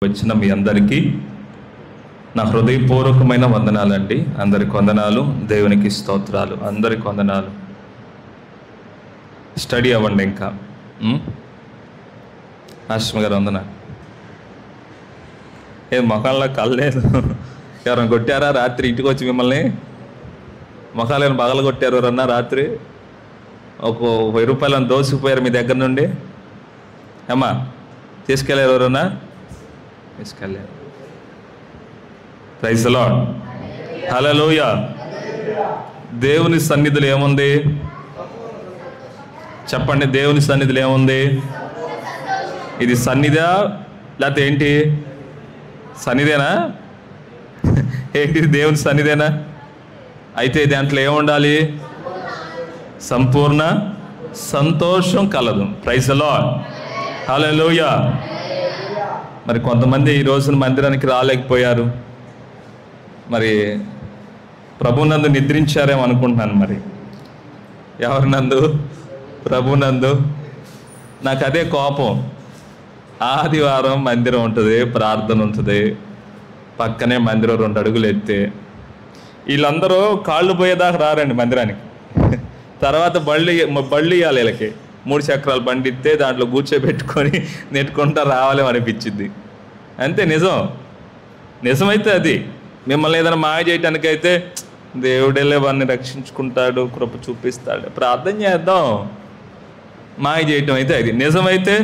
వచ్చిన మీ అందరికీ నా హృదయపూర్వకమైన వందనాలండి. అందరికి వందనాలు, దేవునికి స్తోత్రాలు, అందరికి వందనాలు. స్టడీ అవ్వండి. ఇంకా ఆశ్రమ గారు వందన. మొఖాల్లో కళ్ళలేదు. ఎవరైనా కొట్టారా రాత్రి ఇంటికి వచ్చి మిమ్మల్ని? మొఖాలు ఏమైనా పగలు కొట్టారు ఎవరన్నా రాత్రి? ఒక 1000 రూపాయలను దోసుకుపోయారు మీ దగ్గర నుండి? ఏమ్మా తీసుకెళ్ళారు ఎవరన్నా? తీసుకెళ్ళారు. Praise the lord. హల్లెలూయా. దేవుని సన్నిధిలో ఏముంది చెప్పండి? దేవుని సన్నిధిలో ఏముంది? ఇది సన్నిధా లేకపోతే ఏంటి? సన్నిధేనా? ఏంటి దేవుని సన్నిధేనా? అయితే దాంట్లో ఏముండాలి? సంపూర్ణ సంతోషం కలదు. Praise the lord. హల్లెలూయా. మరి కొంతమంది ఈ రోజున మందిరానికి రాలేకపోయారు. మరి ప్రభునందు నిద్రించారేమో అనుకుంటున్నాను. మరి ఎవరినందు? ప్రభునందు. నాకు అదే కోపం. ఆదివారం మందిరం ఉంటుంది, ప్రార్థన ఉంటుంది, పక్కనే మందిరం 2 అడుగులు ఎత్తే వీళ్ళందరూ కాళ్ళు పోయేదాకా రారండి మందిరానికి. తర్వాత బళ్ళు ఇవ్వాలి వీళ్ళకి. 3 చక్రాల బండి ఇస్తే దాంట్లో కూర్చోబెట్టుకొని నెట్టుకుంటా రావాలి అనిపించింది. అంతే. నిజమైతే అది. మిమ్మల్ని ఏదైనా మాయ చేయటానికైతే దేవుడేలే వాడిని రక్షించుకుంటాడు, కృప చూపిస్తాడు, ప్రార్థన చేద్దాం. మాయ చేయటం అయితే అది. నిజమైతే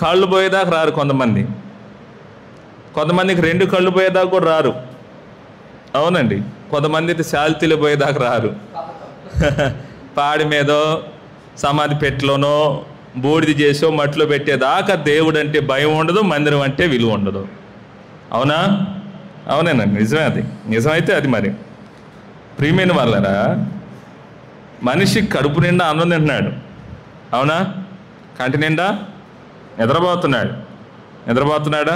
కాళ్ళు పోయేదాకా రారు కొంతమంది. కొంతమందికి 2 కళ్ళు పోయేదాకా కూడా రారు. అవునండి. కొంతమంది అయితే శాల్తీలు పోయేదాకా రారు. పాడి మీదో సమాధి పెట్టలోనో బూడిది చేసో మట్టిలో పెట్టేదాకా దేవుడు అంటే భయం ఉండదు, మందిరం అంటే విలువ ఉండదు. అవునా? అవునేనండి. నిజమే. అది నిజమైతే అది. మరి ప్రియమైన వాళ్ళరా, మనిషి కడుపు నిండా అన్నం తింటున్నాడు. అవునా? కంటి నిండా నిద్రపోతున్నాడా?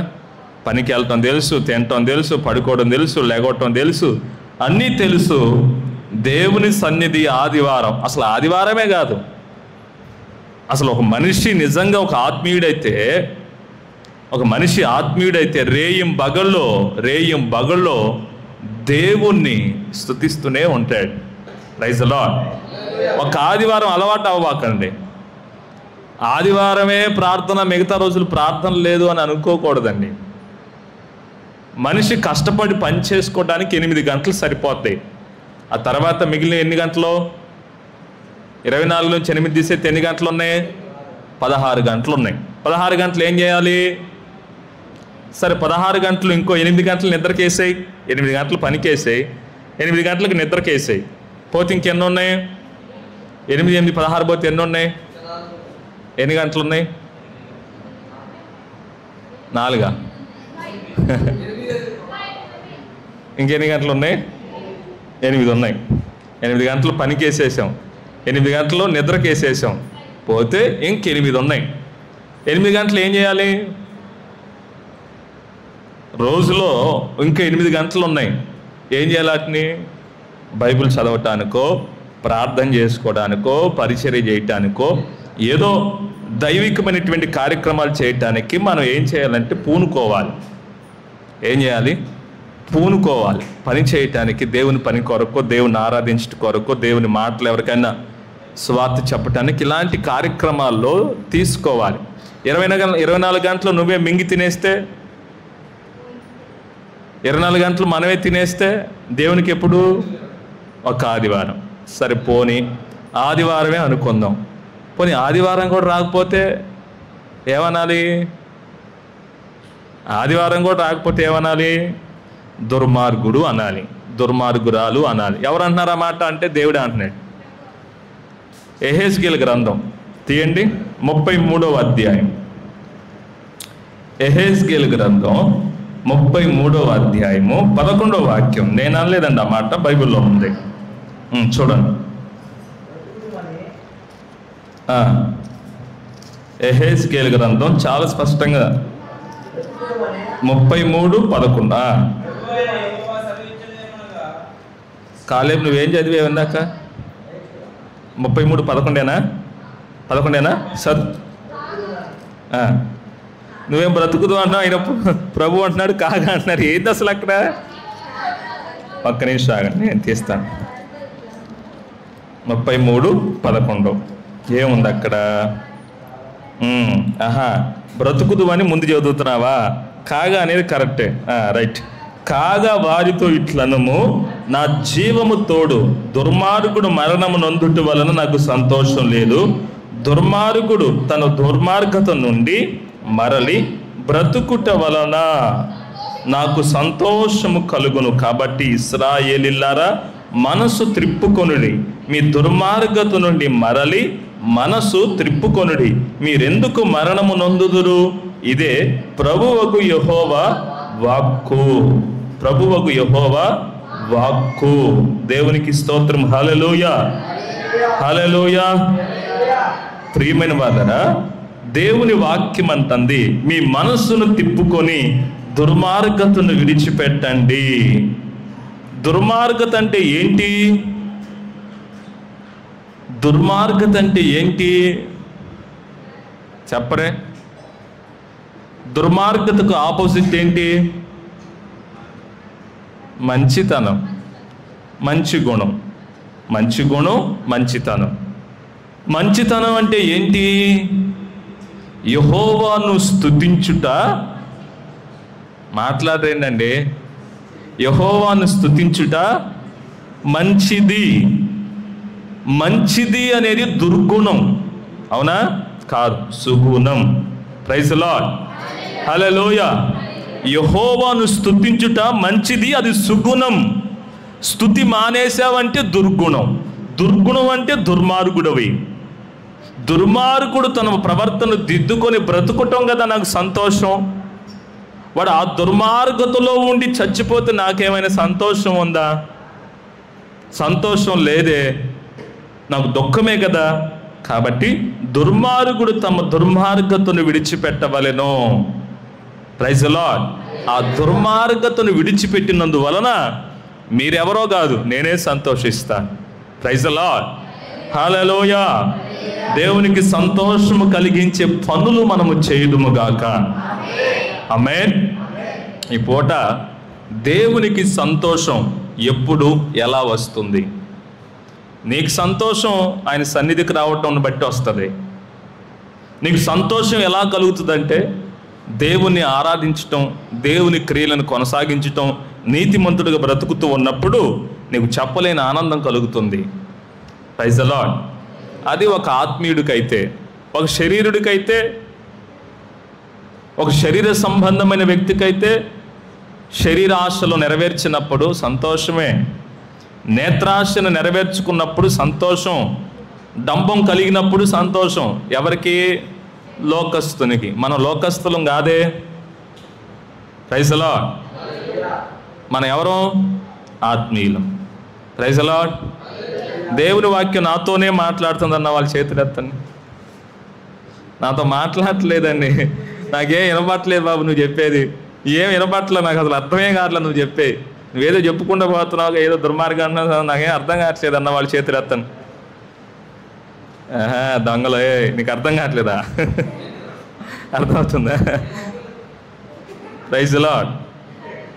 పనికి వెళ్ళటం తెలుసు, తినటం తెలుసు, పడుకోవడం తెలుసు, లెగవటం తెలుసు, అన్నీ తెలుసు. దేవుని సన్నిధి ఆదివారం అసలు ఆదివారమే కాదు. అసలు ఒక మనిషి నిజంగా ఒక ఆత్మీయుడైతే రేయం బగల్లో దేవుణ్ణి స్తుతిస్తూనే ఉంటాడు. Praise the Lord. ఒక ఆదివారం అలవాటు అవ్వకండి. ఆదివారమే ప్రార్థన, మిగతా రోజులు ప్రార్థన లేదు అని అనుకోకూడదండి. మనిషి కష్టపడి పని చేసుకోవడానికి 8 గంటలు సరిపోతాయి. ఆ తర్వాత మిగిలిన ఎన్ని గంటలు? 24 నుంచి 8 తీసేస్తే ఎన్ని గంటలు ఉన్నాయి? 16 గంటలు ఉన్నాయి. 16 గంటలు ఏం చేయాలి? సరే, 16 గంటలు ఇంకో 8 గంటలు నిద్రకేసాయి, 8 గంటలు పనికేసాయి, 8 గంటలకు నిద్రకేసాయి. పోతే ఇంకెన్ని ఉన్నాయి? 8, 8, 16 పోతే ఎన్ని ఉన్నాయి? ఎన్ని గంటలు ఉన్నాయి? 4. ఇంకెన్ని గంటలు ఉన్నాయి? 8 ఉన్నాయి. 8 గంటలు పనికేసేసాం, 8 గంటలు నిద్రకేసేసాం. పోతే ఇంక 8 ఉన్నాయి. 8 గంటలు ఏం చేయాలి? రోజులో ఇంకా 8 గంటలు ఉన్నాయి. ఏం చేయాలి? వాటిని బైబిల్ చదవటానికో, ప్రార్థన చేసుకోవడానికో, పరిచర్య చేయటానికో, ఏదో దైవికమైనటువంటి కార్యక్రమాలు చేయటానికి మనం ఏం చేయాలంటే పూనుకోవాలి. ఏం చేయాలి? పూనుకోవాలి. పని చేయటానికి, దేవుని పని కొరకు, దేవుని ఆరాధించడం కొరకు, దేవుని మాటలు ఎవరికైనా స్వార్థ చెప్పటానికి ఇలాంటి కార్యక్రమాల్లో తీసుకోవాలి. 24 గంటలు నువ్వే మింగి తినేస్తే, 24 గంటలు మనమే తినేస్తే దేవునికి ఎప్పుడు? ఒక ఆదివారం. సరే, పోనీ ఆదివారమే అనుకుందాం. పోనీ ఆదివారం కూడా రాకపోతే ఏమనాలి? ఆదివారం కూడా రాకపోతే ఏమనాలి? దుర్మార్గుడు అనాలి, దుర్మార్గురాలు అనాలి. ఎవరు అంటున్నారు ఆ మాట అంటే? దేవుడే అంటున్నాడు. యెహెజ్కేలు గ్రంథం తీయండి, 33వ అధ్యాయం. యెహెజ్కేలు గ్రంథం 33వ అధ్యాయము 11వ వాక్యం. నేను అనలేదండి ఆ మాట, బైబిల్లో ఉంది. చూడండి. యెహెజ్కేలు గ్రంథం చాలా స్పష్టంగా 33:11. కాలేబు నువ్వేం చదివేవు ఇందాక? 33:11 11 సర్ నువ్వేం బ్రతుకుదు అన్నా ఆయన ప్రభు అంటున్నాడు, కాగా అంటున్నారు. ఏంది అసలు అక్కడ? ఒక్క నిమిషం ఆగండి, నేను తీస్తాను. 33:11 ఏముంది అక్కడ? బ్రతుకుదు అని ముందు చదువుతున్నావా? కాగా అనేది కరెక్టే, రైట్. కాగా వారితో ఇట్లనము, నా జీవము తోడు, దుర్మార్గుడు మరణము నొందుట వలన నాకు సంతోషం లేదు. దుర్మార్గుడు తన దుర్మార్గత నుండి మరలి బ్రతుకుట వలన నాకు సంతోషము కలుగును. కాబట్టి ఇశ్రాయేలీయులారా, మనసు త్రిప్పుకొనుడి, మీ దుర్మార్గత నుండి మరలి మనసు త్రిప్పుకొనుడి. మీరెందుకు మరణము నొందుదురు? ఇదే ప్రభువగు యెహోవా వాక్కు. ప్రభువగు యెహోవా వాక్కు. దేవునికి స్తోత్రం. హల్లెలూయా, హల్లెలూయా. ప్రియమైన వారలారా, దేవుని వాక్యం అంటుంది, మీ మనస్సును తిప్పుకొని దుర్మార్గతను విడిచిపెట్టండి. దుర్మార్గత అంటే ఏంటి? దుర్మార్గత అంటే ఏంటి చెప్పరే? దుర్మార్గతకు ఆపోజిట్ ఏంటి? మంచితనం, మంచి గుణం. మంచి గుణం, మంచితనం. మంచితనం అంటే ఏంటి? యెహోవాను స్తుతించుట. మాట్లాడేంటండి? యెహోవాను స్తుతించుట మంచిది. మంచిది అనేది దుర్గుణం, అవునా? కాదు, సుగుణం. ప్రైజ్ ది లార్డ్, హల్లెలూయా. యెహోవాను స్తుతించుట మంచిది, అది సుగుణం. స్తుతి మానేసావంటే దుర్గుణం. దుర్గుణం అంటే దుర్మార్గుడవి. దుర్మార్గుడు తన ప్రవర్తన దిద్దుకొని బ్రతుకుటం కదా నాకు సంతోషం. వాడు ఆ దుర్మార్గతలో ఉండి చచ్చిపోతే నాకేమైనా సంతోషం ఉందా? సంతోషం లేదే, నాకు దుఃఖమే కదా. కాబట్టి దుర్మార్గుడు తమ దుర్మార్గతను విడిచిపెట్టవలెను. Praise the lord. ఆ దుర్మార్గతను విడిచిపెట్టినందువలన మీరెవరో కాదు, నేనే సంతోషిస్తాను. Praise the lord, hallelujah. దేవునికి సంతోషము కలిగించే పనులు మనము చేయుదుము గాక. ఆమేన్. ఈ పూట దేవునికి సంతోషం ఎప్పుడు ఎలా వస్తుంది? నీకు సంతోషం ఆయన సన్నిధికి రావటం బట్టి వస్తుంది. నీకు సంతోషం ఎలా కలుగుతుందంటే దేవుణ్ణి ఆరాధించటం, దేవుని క్రియలను కొనసాగించటం, నీతిమంతుడిగా బ్రతుకుతూ ఉన్నప్పుడు నీకు చెప్పలేని ఆనందం కలుగుతుంది. Praise the Lord. అది ఒక ఆత్మీయుడికైతే. ఒక శరీరుడికైతే, ఒక శరీర సంబంధమైన వ్యక్తికైతే శరీర ఆశలు నెరవేర్చినప్పుడు సంతోషమే. నేత్రాశను నెరవేర్చుకున్నప్పుడు సంతోషం. డంబం కలిగినప్పుడు సంతోషం. ఎవరికి? లోకస్తునికి. మనం లోకస్తులం కాదే. Praise the lord. మనం ఎవరు? ఆత్మీయులం. Praise the lord. దేవుని వాక్యం నాతోనే మాట్లాడుతుందన్న వాళ్ళ చేతులు ఎత్తండి. నాతో మాట్లాడట్లేదండి, నాకేం వినపట్లేదు బాబు నువ్వు చెప్పేది. ఏం వినపట్లేదు, నాకు అసలు అర్థమే కావట్లేదు నువ్వు చెప్పే. నువ్వేదో చెప్పుకుంటూ పోతున్నావు, ఏదో దుర్మార్గం, నాకేం అర్థం కావట్లేదు అన్న వాళ్ళ చేతులు ఎత్తండి. దొంగలు, నీకు అర్థం కావట్లేదా? అర్థమవుతుందా? Praise the Lord.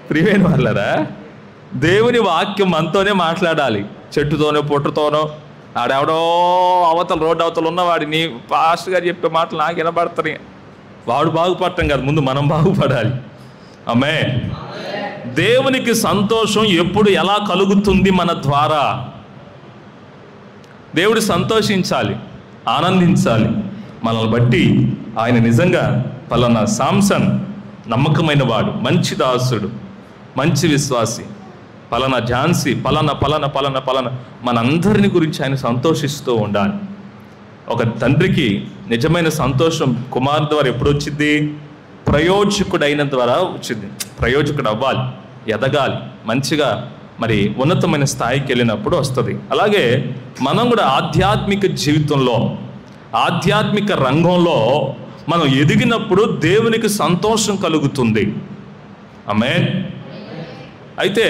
ప్రియమైన వాళ్ళరా, దేవుని వాక్యం మనతోనే మాట్లాడాలి. చెట్టుతోనో పుట్టతోనో ఆడెవడో అవతల రోడ్డు అవతల ఉన్నవాడిని పాస్టర్ గారు చెప్పే మాటలు నాకు వినపడతాయి. వాడు బాగుపడటం కాదు, ముందు మనం బాగుపడాలి. ఆమేన్. దేవునికి సంతోషం ఎప్పుడు ఎలా కలుగుతుంది? మన ద్వారా. దేవుడు సంతోషించాలి, ఆనందించాలి. మనల్ని బట్టి ఆయన నిజంగా పలానా సాంసన్ నమ్మకమైన వాడు, మంచి దాసుడు, మంచి విశ్వాసి, పలానా ఝాన్సీ, పలానా పలానా పలానా పలానా మనందరిని గురించి ఆయన సంతోషిస్తూ ఉండాలి. ఒక తండ్రికి నిజమైన సంతోషం కుమారుడు ద్వారా ఎప్పుడు వచ్చింది? ప్రయోజకుడు అయిన ద్వారా వచ్చింది. ప్రయోజకుడు అవ్వాలి, ఎదగాలి, మంచిగా మరి ఉన్నతమైన స్థాయికి వెళ్ళినప్పుడు వస్తుంది. అలాగే మనం కూడా ఆధ్యాత్మిక జీవితంలో, ఆధ్యాత్మిక రంగంలో మనం ఎదిగినప్పుడు దేవునికి సంతోషం కలుగుతుంది. ఆమేన్. అయితే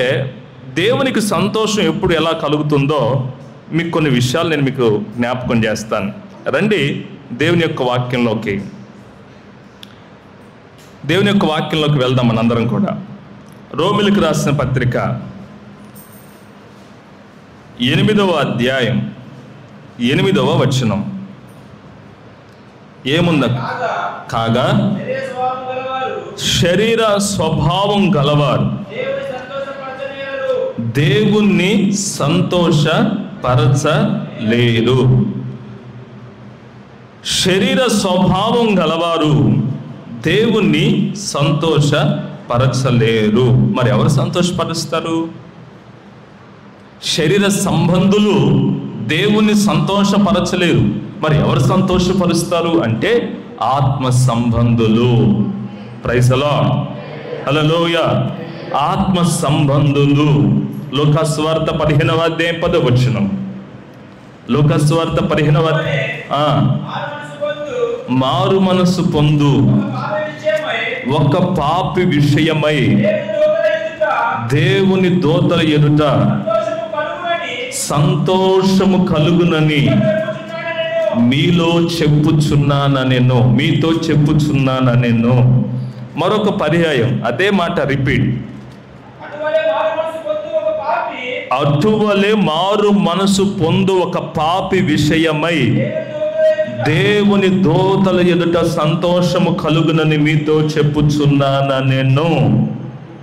దేవునికి సంతోషం ఎప్పుడు ఎలా కలుగుతుందో మీకు కొన్ని విషయాలు నేను మీకు జ్ఞాపకం చేస్తాను. రండి దేవుని యొక్క వాక్యంలోకి. దేవుని యొక్క వాక్యంలోకి వెళ్దాం మనందరం కూడా. రోమిలకు రాసిన పత్రిక 8వ అధ్యాయం 8వ వచనం ఏముంది? కాగా శరీర స్వభావం గలవారు దేవుణ్ణి సంతోషపరచలేరు. శరీర స్వభావం గలవారు దేవుణ్ణి సంతోషపరచలేరు. మరి ఎవరు సంతోషపరుస్తారు? శరీర సంబంధులు దేవుణ్ణి సంతోషపరచలేరు. మరి ఎవరు సంతోషపరుస్తారు అంటే ఆత్మ సంబంధులు. ప్రైజ్ ది లార్డ్, హల్లెలూయా. ఆత్మ సంబంధులు. లూకా సువార్త 15వ అధ్యాయం 10వ వచనం. లూకా సువార్త 15వ మారు మనసు పొందు ఒక పాపి విషయమై దేవుని దూతల ఎదుట సంతోషము కలుగునని మీతో చెప్పుచున్నానెను. మరొక పర్యాయం అదే మాట రిపీట్. అటువలే మారు మనసు పొందు ఒక పాపి విషయమై దేవుని దూతల ఎదుట సంతోషము కలుగునని మీతో చెప్పుచున్నానెను.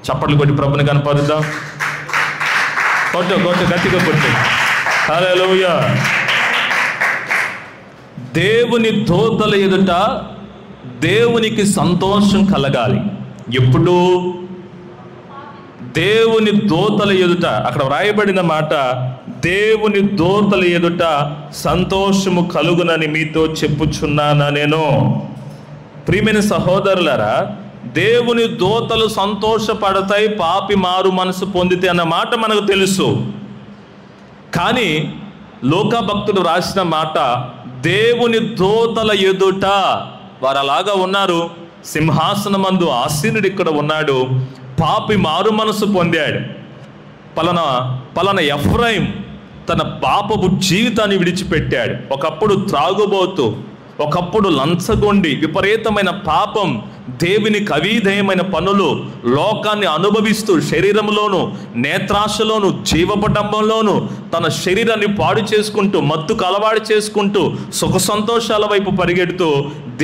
చప్పట్లు కొట్టి ప్రభుని కనపరుద్దాం. గట్టిగా కొట్టు. హల్లెలూయా. దేవుని దూతల ఎదుట దేవునికి సంతోషం కలగాలి. ఎప్పుడు? దేవుని దూతల ఎదుట. అక్కడ వ్రాయబడిన మాట, దేవుని దూతల ఎదుట సంతోషము కలుగునని మీతో చెప్పుచున్నానా నేను. ప్రియమైన సహోదరులారా, దేవుని దూతలు సంతోషపడతాయి పాపి మారు మనసు పొందితే అన్న మాట మనకు తెలుసు. కానీ లోకా భక్తుడు రాసిన మాట, దేవుని దూతల ఎదుట వారు అలాగా ఉన్నారు. సింహాసనమందు ఆసీనుడు ఇక్కడ ఉన్నాడు. పాపి మారు మనసు పొందాడు. పలానా ఎఫ్రాయిం తన పాపపు జీవితాన్ని విడిచిపెట్టాడు. ఒకప్పుడు త్రాగుబోతూ, ఒకప్పుడు లంచగొండి, విపరీతమైన పాపం, దేవునికి అవిధేయమైన పనులు, లోకాన్ని అనుభవిస్తూ శరీరంలోను నేత్రాశలోను జీవపటంలోను తన శరీరాన్ని పాడు చేసుకుంటూ, మత్తుకు అలవాటు చేసుకుంటూ, సుఖ సంతోషాల వైపు పరిగెడుతూ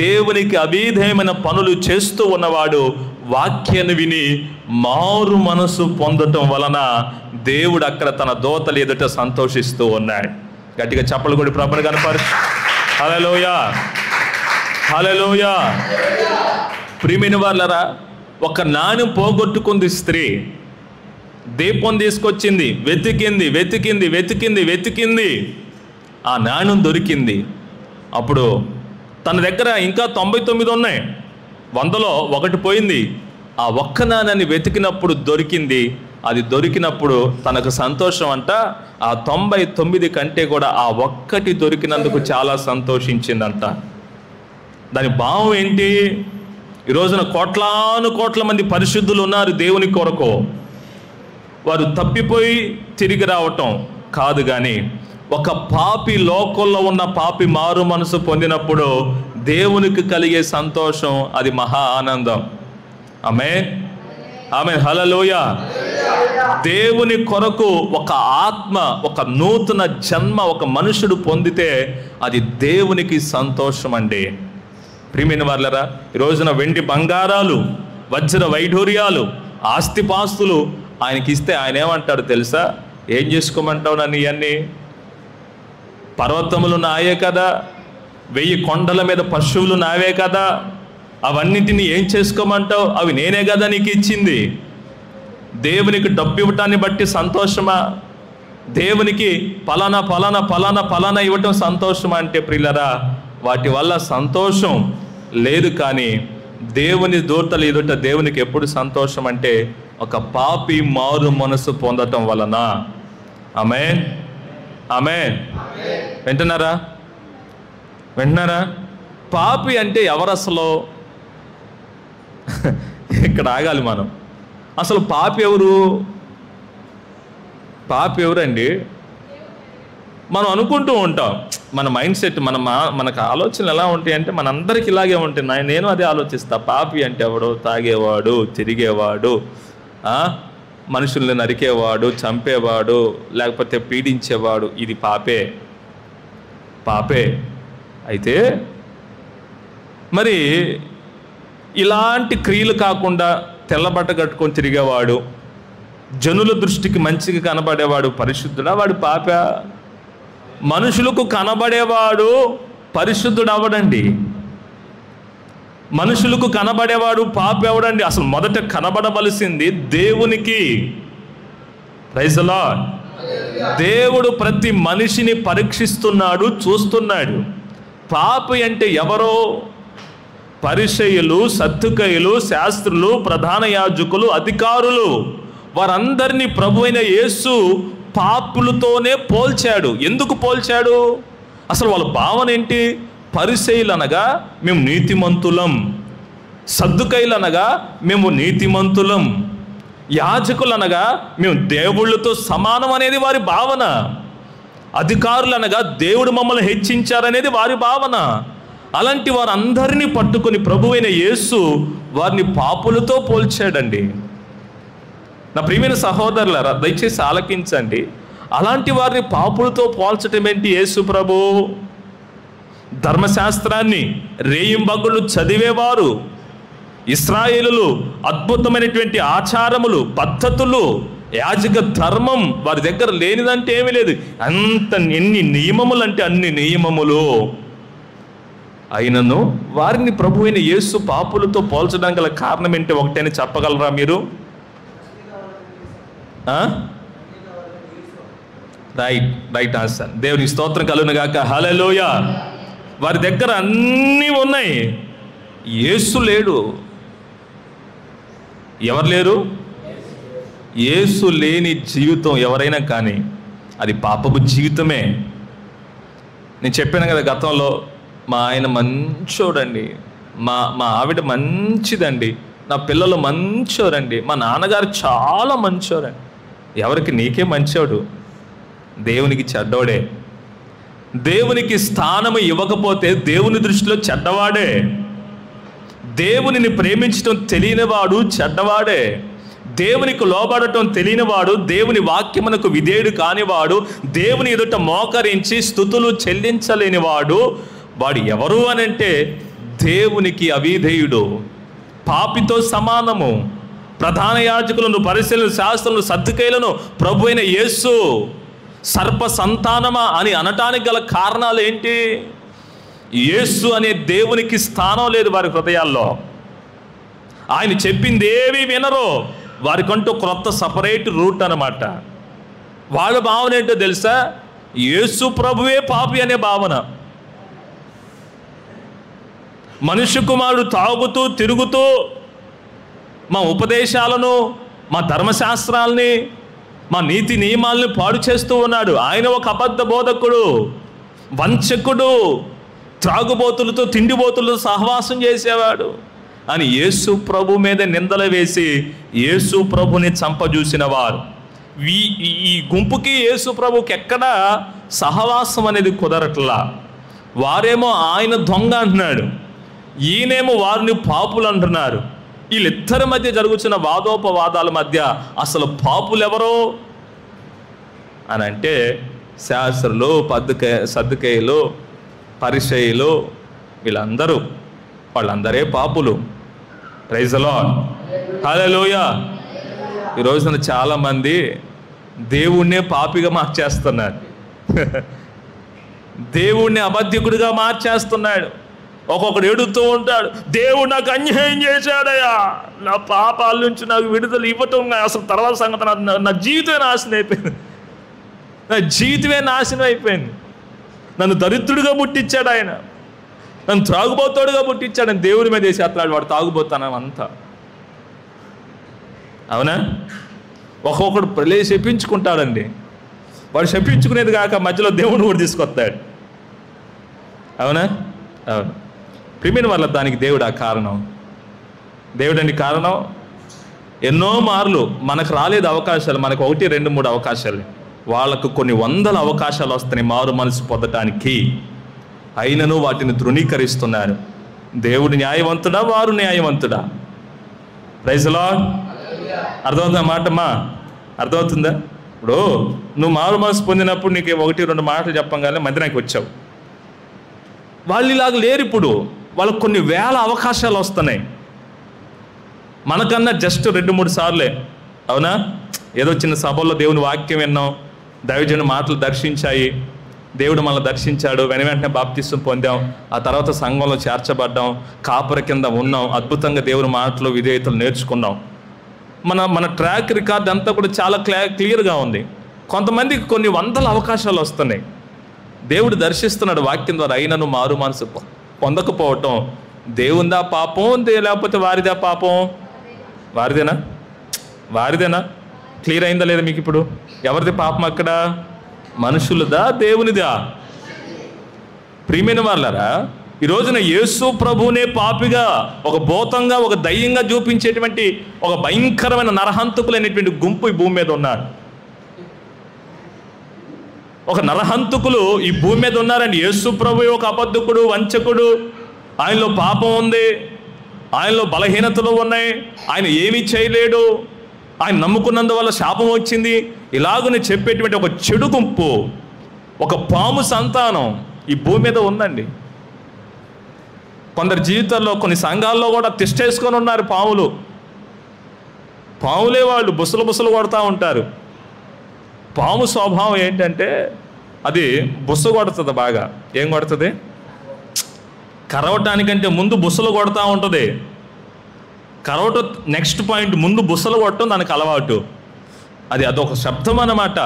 దేవునికి అవిధేయమైన పనులు చేస్తూ ఉన్నవాడు వాక్యాన్ని విని మారు మనసు పొందటం వలన దేవుడు అక్కడ తన దూతల ఎదుట సంతోషిస్తూ ఉన్నాడు. గట్టిగా చప్పలు కొట్టి ప్రభుని కనపరచు. హల్లెలూయా, హల్లెలూయా. ప్రియమైన వాళ్ళరా, ఒక నాణ్యం పోగొట్టుకుంది స్త్రీ. దీపం తీసుకొచ్చింది, వెతికింది. ఆ నాణ్యం దొరికింది. అప్పుడు తన దగ్గర ఇంకా 99 ఉన్నాయి, 100లో ఒకటి పోయింది. ఆ ఒక్క నాణ్యాన్ని వెతికినప్పుడు దొరికింది. అది దొరికినప్పుడు తనకు సంతోషం అంట. ఆ 99 కంటే కూడా ఆ ఒక్కటి దొరికినందుకు చాలా సంతోషించిందంట. దాని భావం ఏంటి? ఈ రోజున కోట్ల మంది పరిశుద్ధులు ఉన్నారు దేవుని కొరకు. వారు తప్పిపోయి తిరిగి రావటం కాదు, కానీ ఒక పాపి, లోకంలో ఉన్న పాపి మారు మనసు పొందినప్పుడు దేవునికి కలిగే సంతోషం అది మహా ఆనందం. ఆమేన్, ఆమేన్, హల్లెలూయా. దేవుని కొరకు ఒక ఆత్మ, ఒక నూతన జన్మ ఒక మనుషుడు పొందితే అది దేవునికి సంతోషం అండి. ప్రియమైన వాళ్ళరా, ఈ రోజున వెండి బంగారాలు, వజ్ర వైఢూర్యాలు, ఆస్తిపాస్తులు ఆయనకి ఇస్తే ఆయన ఏమంటాడు తెలుసా? ఏం చేసుకోమంటావు నన్ను? ఇవన్నీ పర్వతములు నాయే కదా, 1000 కొండల మీద పశువులు నావే కదా, అవన్నిటిని ఏం చేసుకోమంటావు? అవి నేనే కదా నీకు ఇచ్చింది. దేవునికి డబ్బు ఇవ్వటాన్ని బట్టి సంతోషమా? దేవునికి పలానా ఇవ్వటం సంతోషమా అంటే ప్రియులరా, వాటి వల్ల సంతోషం లేదు. కానీ దేవుని దూతలు ఎదుట దేవునికి ఎప్పుడు సంతోషం అంటే ఒక పాపి మారు మనసు పొందటం వలన. ఆమేన్, ఆమేన్. వింటున్నారా? పాపి అంటే ఎవరు అసలు? ఇక్కడ ఆగాలి మనం. అసలు పాపి ఎవరు? పాపి ఎవరండి? మనం అనుకుంటూ ఉంటాం, మన మైండ్ సెట్, మనకు ఆలోచనలు ఎలా ఉంటాయి అంటే మనందరికి ఇలాగే ఉంటాయి. నేను అదే ఆలోచిస్తా. పాపి అంటే ఎవడో తాగేవాడు, తిరిగేవాడు, మనుషుల్ని నరికేవాడు, చంపేవాడు, లేకపోతే పీడించేవాడు, ఇది పాపే. అయితే మరి ఇలాంటి క్రియలు కాకుండా తెల్లబట్ట కట్టుకొని తిరిగేవాడు, జనుల దృష్టికి మంచిగా కనబడేవాడు పరిశుద్ధుడా? వాడు పాప. మనుషులకు కనబడేవాడు పరిశుద్ధుడు అవడండి. మనుషులకు కనబడేవాడు పాప ఎవడండి? అసలు మొదట కనబడవలసింది దేవునికి. Praise the Lord. దేవుడు ప్రతి మనిషిని పరీక్షిస్తున్నాడు, చూస్తున్నాడు. పాపి అంటే ఎవరో? పరిసయ్యులు, సద్దుకయ్యులు, శాస్త్రులు, ప్రధాన యాజకులు, అధికారులు, వారందరినీ ప్రభు అయిన యేసు పాపులతోనే పోల్చాడు. ఎందుకు పోల్చాడు? అసలు వాళ్ళ భావన ఏంటి? పరిసయ్యులు అనగా మేము నీతిమంతులం, సద్దుకయ్యులు అనగా మేము నీతిమంతులం, యాజకులు అనగా మేము దేవుళ్ళతో సమానం అనేది వారి భావన, అధికారులు అనగా దేవుడు మమ్మల్ని హెచ్చించారనేది వారి భావన. అలాంటి వారందరినీ పట్టుకొని ప్రభువైన యేసు వారిని పాపులతో పోల్చాడండి. నా ప్రియమైన సహోదరులారా, దయచేసి ఆలకించండి. అలాంటి వారిని పాపులతో పోల్చటం ఏంటి? యేసు ప్రభు ధర్మశాస్త్రాన్ని రేయింబగులు చదివేవారు, ఇశ్రాయేలులు అద్భుతమైనటువంటి ఆచారములు, పద్ధతులు, యాజక ధర్మం వారి దగ్గర లేనిదంటే ఏమీ లేదు. ఎన్ని నియమములు అంటే అన్ని నియమములు. అయినను వారిని ప్రభు అయిన యేసు పాపులతో పోల్చడం గల కారణం ఏంటి? ఒకటని చెప్పగలరా మీరు? Right answer. దేవుని స్తోత్రం కలుగును గాక. హల్లెలూయా. వారి దగ్గర అన్నీ ఉన్నాయి, యేసు లేడు. ఎవరు లేరు? యేసు లేని జీవితం ఎవరైనా కానీ అది పాపపు జీవితమే. నేను చెప్పాను కదా గతంలో, మా ఆయన మంచోడండి, మా ఆవిడ మంచిదండి, నా పిల్లలు మంచోరండి, మా నాన్నగారు చాలా మంచోరండి. ఎవరికి? నీకే మంచోడు, దేవునికి చెడ్డోడే. దేవునికి స్థానము ఇవ్వకపోతే దేవుని దృష్టిలో చెడ్డవాడే. దేవునిని ప్రేమించడం తెలియనివాడు చెడ్డవాడే. దేవునికి లోబడటం తెలియనివాడు, దేవుని వాక్యమునకు విధేయుడు కానివాడు, దేవుని ఎదుట మోకరించి స్తుతులు చెల్లించలేనివాడు, వాడు ఎవరు అని అంటే దేవునికి అవిధేయుడు, పాపితో సమానము. ప్రధాన యాజకులను, పరిశీలన, శాస్త్రులను, సద్దుకయ్యులను ప్రభు అయిన యేసు సర్ప సంతానమా అని అనటానికి గల కారణాలు ఏంటి? యేసు అనే దేవునికి స్థానం లేదు వారి హృదయాల్లో. ఆయన చెప్పింది ఏవి వినరు. వారికంటూ క్రొత్త సపరేట్ రూట్ అన్నమాట. వాళ్ళ భావన ఏంటో తెలుసా? యేసు ప్రభువే పాపి అనే భావన. మనుష్య కుమారుడు తాగుతూ తిరుగుతూ మా ఉపదేశాలను, మా ధర్మశాస్త్రాలని, మా నీతి నియమాలని పాడు చేస్తూ ఉన్నాడు. ఆయన ఒక అబద్ధ బోధకుడు, వంచకుడు, త్రాగుబోతులతో, తిండిబోతులతో సహవాసం చేసేవాడు అని యేసు ప్రభు మీద నిందలు వేసి యేసు ప్రభుని చంపజూసిన వారు. ఈ గుంపుకి యేసు ప్రభుకి ఎక్కడా సహవాసం అనేది కుదరట్లా. వారేమో ఆయన దొంగ అంటున్నాడు, ఈయనేమో వారిని పాపులు అంటున్నారు. వీళ్ళిద్దరి మధ్య జరుగుతున్న వాదోపవాదాల మధ్య అసలు పాపులు ఎవరో అని అంటే శాస్త్రులు, సద్దుకయ్యులు, పరిసయ్యులు, వాళ్ళందరే పాపులు. Praise the lord. హల్లెలూయా. ఈ రోజున చాలామంది దేవుణ్ణే పాపిగా మార్చేస్తున్నారు, దేవుణ్ణి అబద్ధికుడిగా మార్చేస్తున్నాడు. ఒక్కొక్కడు ఎడుతూ ఉంటాడు, దేవుడు నాకు అన్యాయం చేశాడయ్యా, నా పాపాల నుంచి నాకు విడుదల ఇవ్వటం, అసలు తర్వాత సంగతి నా జీవితమే నాశనం అయిపోయింది, నా జీవితమే నాశనం అయిపోయింది, నన్ను దరిద్రుడిగా పుట్టించాడు ఆయన, నన్ను త్రాగుబోతాడుగా పుట్టించాడని దేవుడి మీద వేసి అట్లాడు. వాడు తాగుబోతాను అంతా. అవునా? ఒక్కొక్కడు ప్రలేసి చెప్పించుకుంటాడండి. వాడు చెప్పించుకునేది కాక మధ్యలో దేవుడు కూడా తీసుకొస్తాడు. అవునా? అవును. ప్రియమైన వల్ల దానికి దేవుడు ఆ కారణం. దేవుడండి కారణం. ఎన్నో మార్లు మనకు రాలేదు అవకాశాలు, మనకు 1, 2, 3 అవకాశాలు. వాళ్ళకు కొన్ని వందల అవకాశాలు వస్తున్నాయి మారు మనసు పొందటానికి, అయినను వాటిని తృణీకరిస్తున్నారు. దేవుడు న్యాయవంతుడా, వారు న్యాయవంతుడా? Praise the lord. అర్థమవుతుందా మాటమ్మా? అర్థమవుతుందా? ఇప్పుడు నువ్వు మారు మనసు పొందినప్పుడు నీకు 1-2 మాటలు చెప్పంగానే మందిరానికి వచ్చావు. వాళ్ళు ఇలాగ లేరు. ఇప్పుడు వాళ్ళకు కొన్ని వేల అవకాశాలు వస్తున్నాయి. మనకన్నా జస్ట్ 2-3 సార్లే, అవునా? ఏదో చిన్న సభల్లో దేవుని వాక్యం విన్నాం, దైవజనుని మాటలు దర్శించాయి, దేవుడు మనల్ని దర్శించాడు, వెంటనే బాప్తిస్వం పొందాం, ఆ తర్వాత సంఘంలో చేర్చబడ్డాం, కాపరి కింద ఉన్నాం, అద్భుతంగా దేవుని మాటలు విధేయతలు నేర్చుకున్నాం. మన ట్రాక్ రికార్డ్ అంతా కూడా చాలా క్లియర్గా ఉంది. కొంతమందికి కొన్ని వందల అవకాశాలు వస్తున్నాయి. దేవుడు దర్శిస్తున్నాడు వాక్యం ద్వారా, అయినను మారు మనసు పొందకపోవటం దేవుందా పాపం, లేకపోతే వారిదా పాపం? వారిదేనా? క్లియర్ అయిందా లేదా మీకు? ఇప్పుడు ఎవరిది పాపం అక్కడ? మనుషులదా, దేవునిదా? ప్రియమైన వాళ్ళారా, ఈ రోజున యేసు ప్రభువునే పాపిగా, ఒక భూతంగా, ఒక దయ్యంగా చూపించేటువంటి ఒక భయంకరమైన నరహంతకులైనటువంటి గుంపు ఈ భూమి మీద ఉన్నారు. ఒక నరహంతకులు ఈ భూమి మీద ఉన్నారండి. యేసు ప్రభు ఒక అబద్ధకుడు, వంచకుడు, ఆయనలో పాపం ఉంది, ఆయనలో బలహీనతలు ఉన్నాయి, ఆయన ఏమీ చేయలేడు, ఆయన నమ్ముకున్నందువల్ల శాపం వచ్చింది, ఇలాగని చెప్పేటువంటి ఒక చెడు గుంపు, ఒక పాము సంతానం ఈ భూమి మీద ఉందండి. కొందరి జీవితాల్లో, కొన్ని సంఘాల్లో కూడా తిష్టేసుకొని ఉన్నారు పాములే వాళ్ళు బుసలు కొడతా ఉంటారు. పాము స్వభావం ఏంటంటే అది బుస్స కొడుతుంది బాగా. ఏం కొడుతుంది? కరవటానికంటే ముందు బుస్సలు కొడతా ఉంటుంది. కరవట నెక్స్ట్ పాయింట్, ముందు బుస్సలు కొట్టడం దానికి అలవాటు. అదొక శబ్దం అన్నమాట.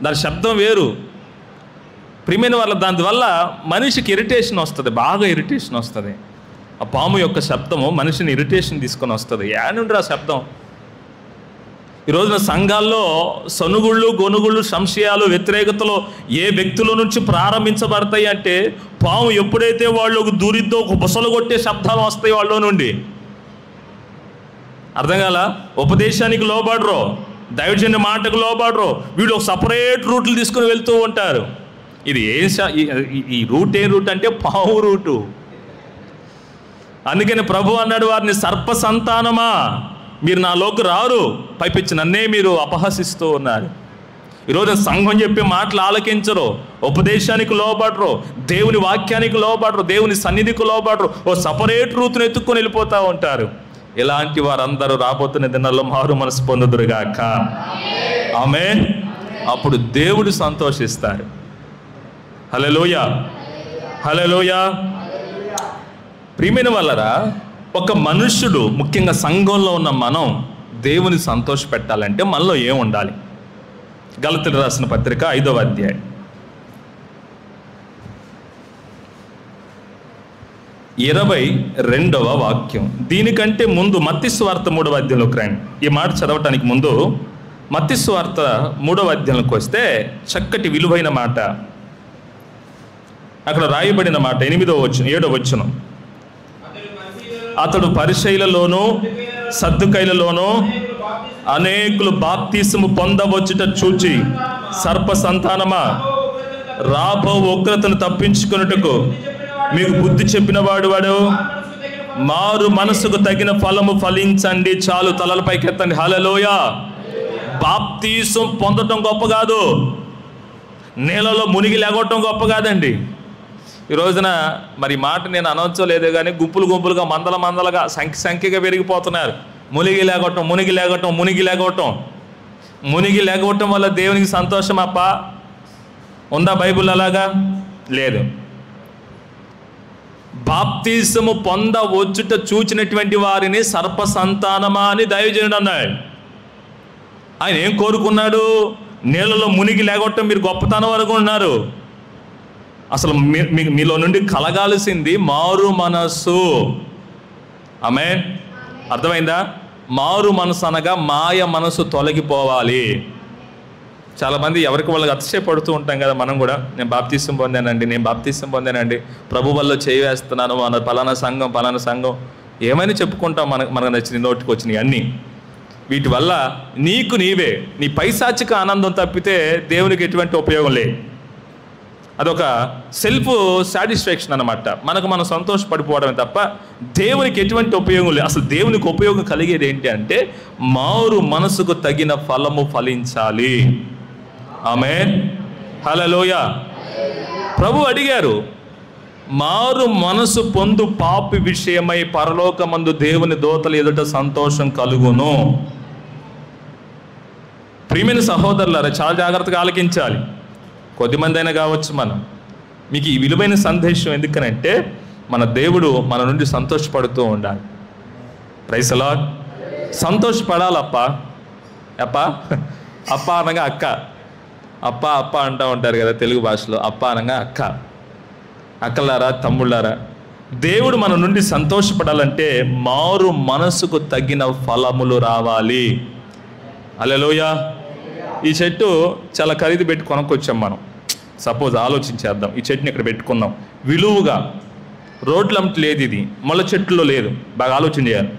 దాని శబ్దం వేరు. ప్రియమైన వాళ్ళ దానివల్ల మనిషికి ఇరిటేషన్ వస్తుంది, బాగా ఇరిటేషన్ వస్తుంది. ఆ పాము యొక్క శబ్దము మనిషిని ఇరిటేషన్ తీసుకొని వస్తుంది. ఏనుండ్రా శబ్దం? ఈ రోజున సంఘాల్లో సనుగుళ్ళు, గొనుగుళ్ళు, సంశయాలు, వ్యతిరేకతలు ఏ వ్యక్తుల నుంచి ప్రారంభించబడతాయి అంటే, పాము ఎప్పుడైతే వాళ్ళకు దూరిద్దో ఒక బుసలు కొట్టే శబ్దాలు వస్తాయి వాళ్ళ నుండి. అర్థం కాల? ఉపదేశానికి లోబడరు, దైవజన్య మాటకు లోబడరు, వీళ్ళు ఒక సపరేట్ రూట్లు తీసుకుని వెళ్తూ ఉంటారు. ఇది ఈ రూట్ ఏ రూట్ అంటే పాము రూటు. అందుకని ప్రభు అన్నాడు, వారిని సర్ప సంతానమా, మీరు నాలోకి రారు, పైపిచ్చి నన్నే మీరు అపహసిస్తూ ఉన్నారు. ఈరోజు సంఘం చెప్పే మాటలు ఆలకించరు, ఉపదేశానికి లోబడరు, దేవుని వాక్యానికి లోబడరు, దేవుని సన్నిధికి లోబడరు, ఓ సపరేట్ రూతును ఎత్తుక్కొని వెళ్ళిపోతూ ఉంటారు. ఇలాంటి వారందరూ రాబోతున్న దినాల్లో మారు మనసు పొందుదురుగాక. ఆమేన్. అప్పుడు దేవుడు సంతోషిస్తారు. హల్లెలూయా, హల్లెలూయా. ప్రియమైన వాళ్ళరా, ఒక మనుష్యుడు, ముఖ్యంగా సంఘంలో ఉన్న మనం దేవుని సంతోష పెట్టాలంటే మనలో ఏం ఉండాలి? గలతీయులకు రాసిన పత్రిక 5వ అధ్యాయం 22వ వాక్యం. దీనికంటే ముందు మత్తయి సువార్త 3వ అధ్యాయంలోకి రండి. ఈ మాట చదవటానికి ముందు మత్తయి సువార్త 3వ అధ్యాయంలోకి వస్తే చక్కటి విలువైన మాట అక్కడ రాయబడిన మాట. 7వ వచనం. అతడు పరిసయ్యులలోనూ సద్దుకైలలోనూ అనేకులు బాప్తిసము పొందవచ్చుట చూచి, సర్ప సంతానమా, రాబో ఉగ్రతను తప్పించుకొనుటకు మీకు బుద్ధి చెప్పిన వాడు మారు మనసుకు తగిన ఫలము ఫలించండి. చాలు, తలలపైకి ఎత్తండి. హల్లెలూయా. బాప్తిసం పొందటం గొప్ప కాదు, నీళ్ళలో మునిగి లేగొట్టడం గొప్ప కాదండి. ఈ రోజున మరి మాట నేను అనవచ్చలేదే కానీ గుంపులుగా మందలుగా సంఖ్యగా పెరిగిపోతున్నారు. మునిగి లేగొట్టడం వల్ల దేవునికి సంతోషం అప్ప ఉందా? బైబిల్ అలాగా లేదు. బాప్తిసము పొందవచ్చుట చూచినటువంటి వారిని సర్ప సంతానమా అని దైవజనుడు అన్నాడు. ఆయన ఏం కోరుకున్నాడు? నీళ్ళలో మునిగి లేగొట్టడం మీరు గొప్పతనం వరకు ఉన్నారు. అసలు మీలో నుండి కలగాల్సింది మారు మనస్సు. ఆమేన్. అర్థమైందా? మారు మనసు అనగా మాయ మనసు తొలగిపోవాలి. చాలామంది ఎవరికి వాళ్ళకి అతిశయపడుతూ ఉంటాం కదా. మనం కూడా, నేను బాప్తిసం పొందానండి, ప్రభు వల్ల చేయి వేస్తున్నాను, పలానా సంఘం ఏమైనా చెప్పుకుంటాం మనకు నచ్చిన నోటికి వచ్చినాయి అన్నీ. వీటి వల్ల నీకు నీవే నీ పైశాచిక ఆనందం తప్పితే దేవునికి ఎటువంటి ఉపయోగం లేదు. అదొక సెల్ఫ్ సాటిస్ఫాక్షన్ అన్నమాట. మనకు మనం సంతోషపడిపోవడమే తప్ప దేవునికి ఎటువంటి ఉపయోగం లేదు. అసలు దేవునికి ఉపయోగం కలిగేది ఏంటి అంటే మారు మనసుకు తగిన ఫలము ఫలించాలి. ఆమేన్, హల్లెలూయా. ప్రభు అడిగారు, మారు మనసు పొందు పాపి విషయమై పరలోకమందు దేవుని దూతల ఎదుట సంతోషం కలుగును. ప్రియమైన సహోదరులారా, చాలా జాగ్రత్తగా ఆలకించాలి. కొద్దిమంది అయినా కావచ్చు, మీకు ఈ విలువైన సందేశం ఎందుకనంటే మన దేవుడు మన నుండి సంతోషపడుతూ ఉండాలి. Praise the lord. సంతోషపడాలప్ప. అప్ప అనగా అక్క, అప్ప అంటూ ఉంటారు కదా తెలుగు భాషలో. అప్ప అనగా అక్క. అక్కలారా, తమ్ముళ్ళారా, దేవుడు మన నుండి సంతోషపడాలంటే మారు మనసుకు తగిన ఫలములు రావాలి. హల్లెలూయా. ఈ చెట్టు చాలా ఖరీదు పెట్టి కొనుక్కొచ్చాం మనం. సపోజ్ ఆలోచించేద్దాం, ఈ చెట్టుని ఇక్కడ పెట్టుకుందాం విలువగా. రోడ్లు అమ్మటి లేదు, ఇది ముళ్ళ చెట్టులో లేదు. బాగా ఆలోచన చేయాలి.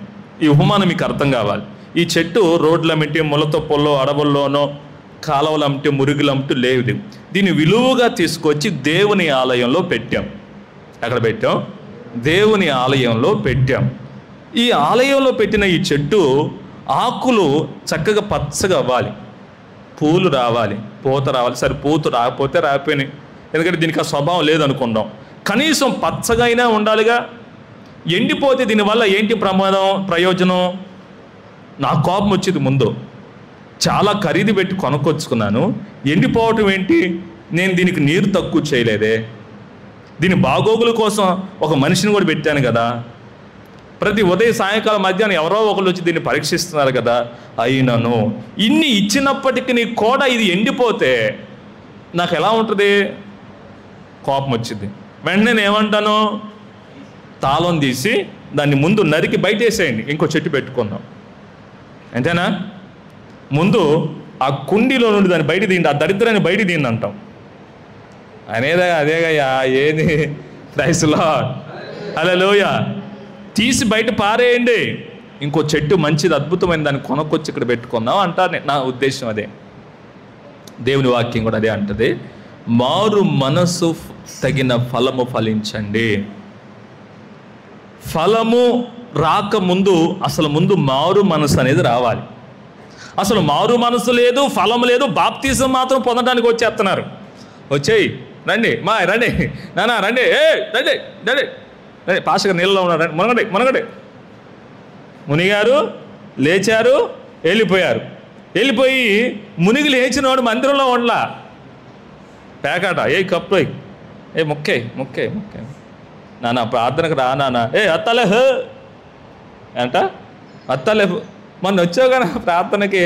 ఈ ఉపమానం మీకు అర్థం కావాలి. ఈ చెట్టు రోడ్లు అమ్మితే ముళ్ళతో పొల్లో అడవుల్లోనో కాలువలు అమ్మితే మురుగులు అమ్మితే లేదు. దీన్ని విలువగా తీసుకొచ్చి దేవుని ఆలయంలో పెట్టాం. ఎక్కడ పెట్టాం? దేవుని ఆలయంలో పెట్టాం. ఈ ఆలయంలో పెట్టిన ఈ చెట్టు ఆకులు చక్కగా పచ్చగా అవ్వాలి, పూలు రావాలి, పూత రావాలి. సరే, పూత రాకపోతే రాకపోయినాయి, ఎందుకంటే దీనికి ఆ స్వభావం లేదనుకుందాం. కనీసం పచ్చగా అయినా ఉండాలిగా. ఎండిపోతే దీనివల్ల ఏంటి ప్రయోజనం? నా కోపం వచ్చింది. ముందు చాలా ఖరీదు పెట్టి కొనుక్కొచ్చుకున్నాను, ఎండిపోవటం ఏంటి? నేను దీనికి నీరు తక్కువ చేయలేదే. దీని బాగోగుల కోసం ఒక మనిషిని కూడా పెట్టాను కదా. ప్రతి ఉదయం సాయంకాలం మధ్యాహ్నం ఎవరో ఒకళ్ళు వచ్చి దీన్ని పరీక్షిస్తున్నారు కదా. అయినను ఇన్ని ఇచ్చినప్పటికీ కూడా ఇది ఎండిపోతే నాకు ఎలా ఉంటుంది? కోపం వచ్చింది. వెంటనే నేను ఏమంటాను? తాళం తీసి దాన్ని ముందు నరికి బయటేసేయండి, ఇంకో చెట్టు పెట్టుకుందాం. అంతేనా? ముందు ఆ కుండీలో నుండి దాన్ని బయట తీయండి, ఆ దరిద్రాన్ని బయట తీయండి అంటాం. అదేగయ్యా ఏది? Praise the lord. హల్లెలూయా. తీసి బయట పారేయండి, ఇంకో చెట్టు మంచిది అద్భుతమైన దాన్ని కొనుక్కొచ్చి ఇక్కడ పెట్టుకుందాం అంటారు. నా ఉద్దేశం అదే. దేవుని వాక్యం కూడా అదే అంటది. మారు మనసు తగిన ఫలము ఫలించండి. ఫలము రాకముందు అసలు ముందు మారు మనసు అనేది రావాలి. అసలు మారు మనసు లేదు, ఫలం లేదు, బాప్తిజం మాత్రం పొందడానికి వచ్చేస్తున్నారు. వచ్చేయి, రండి మా, రండి నానా, రండి, రండి రండి రండి, పాస్టర్ నీళ్ళలో ఉన్నారు, రండి, మునగండి. మునిగారు, లేచారు, వెళ్ళిపోయి మునిగి లేచినవాడు మందిరంలో ఉండలా. పేకాట, కప్పు, మొక్కే నాన్న ప్రార్థనకు రా నాన్న. అత్తలే అంట, అత్తలే మొన్న వచ్చావుగా నా ప్రార్థనకి,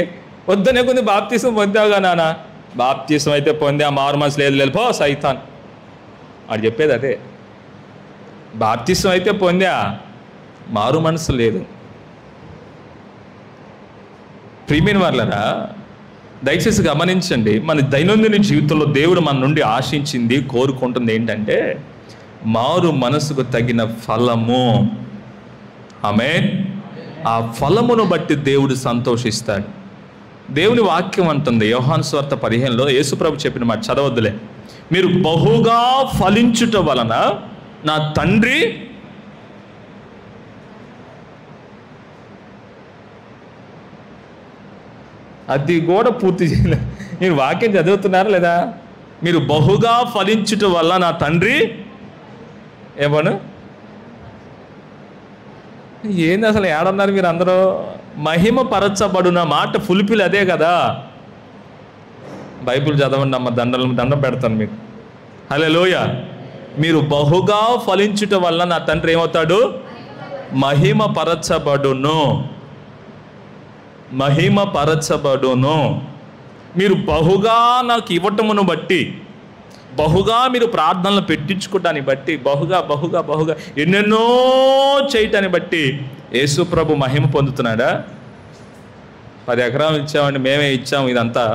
వద్దనే కొంది బాప్తీసం పొందావుగా నాన్న. బాప్తీసం అయితే పొంది ఆ మారు మనసు లేదు పో సైతాన్ వాడు చెప్పేది అదే. బాప్తీసం అయితే పొందా, మారు మనసు లేదు. ప్రియమైన వాళ్ళరా, దయచేసి గమనించండి. మన దైనందిన జీవితంలో దేవుడు మన నుండి ఆశించింది, కోరుకుంటుంది ఏంటంటే మారు మనసుకు తగిన ఫలము. ఆమేన్. ఆ ఫలమును బట్టి దేవుడు సంతోషిస్తాడు. దేవుని వాక్యం అంటుంది యోహాను సువార్త 15లో, యేసుప్రభు చెప్పిన మాట చదవద్దులే. మీరు బహుగా ఫలించుట వలన నా తండ్రి అది కూడా పూర్తి చేయలేదు. మీరు వాక్యం చదువుతున్నారా లేదా? మీరు బహుగా ఫలించుట వల్ల నా తండ్రి ఏమను ఏంది అసలు ఏడన్నారు మీరు అందరూ? మహిమ పరచబడున మాట ఫుల్ఫిల్ అదే కదా. బైబిల్ చదవండి అమ్మ, దండం పెడతాను మీకు. హల్లెలూయా. మీరు బహుగా ఫలించుట వల్ల నా తండ్రి ఏమవుతాడు? మహిమ పరచబడును. మీరు బహుగా నాకు ఇవ్వటమును బట్టి, బహుగా మీరు ప్రార్థనలు పెట్టించుకోవటాన్ని బట్టి, బహుగా ఎన్నెన్నో చేయటాన్ని బట్టి యేసు ప్రభు మహిమ పొందుతున్నాడా? 10 ఎకరాలు ఇచ్చామండి, మేమే ఇచ్చాము ఇదంతా.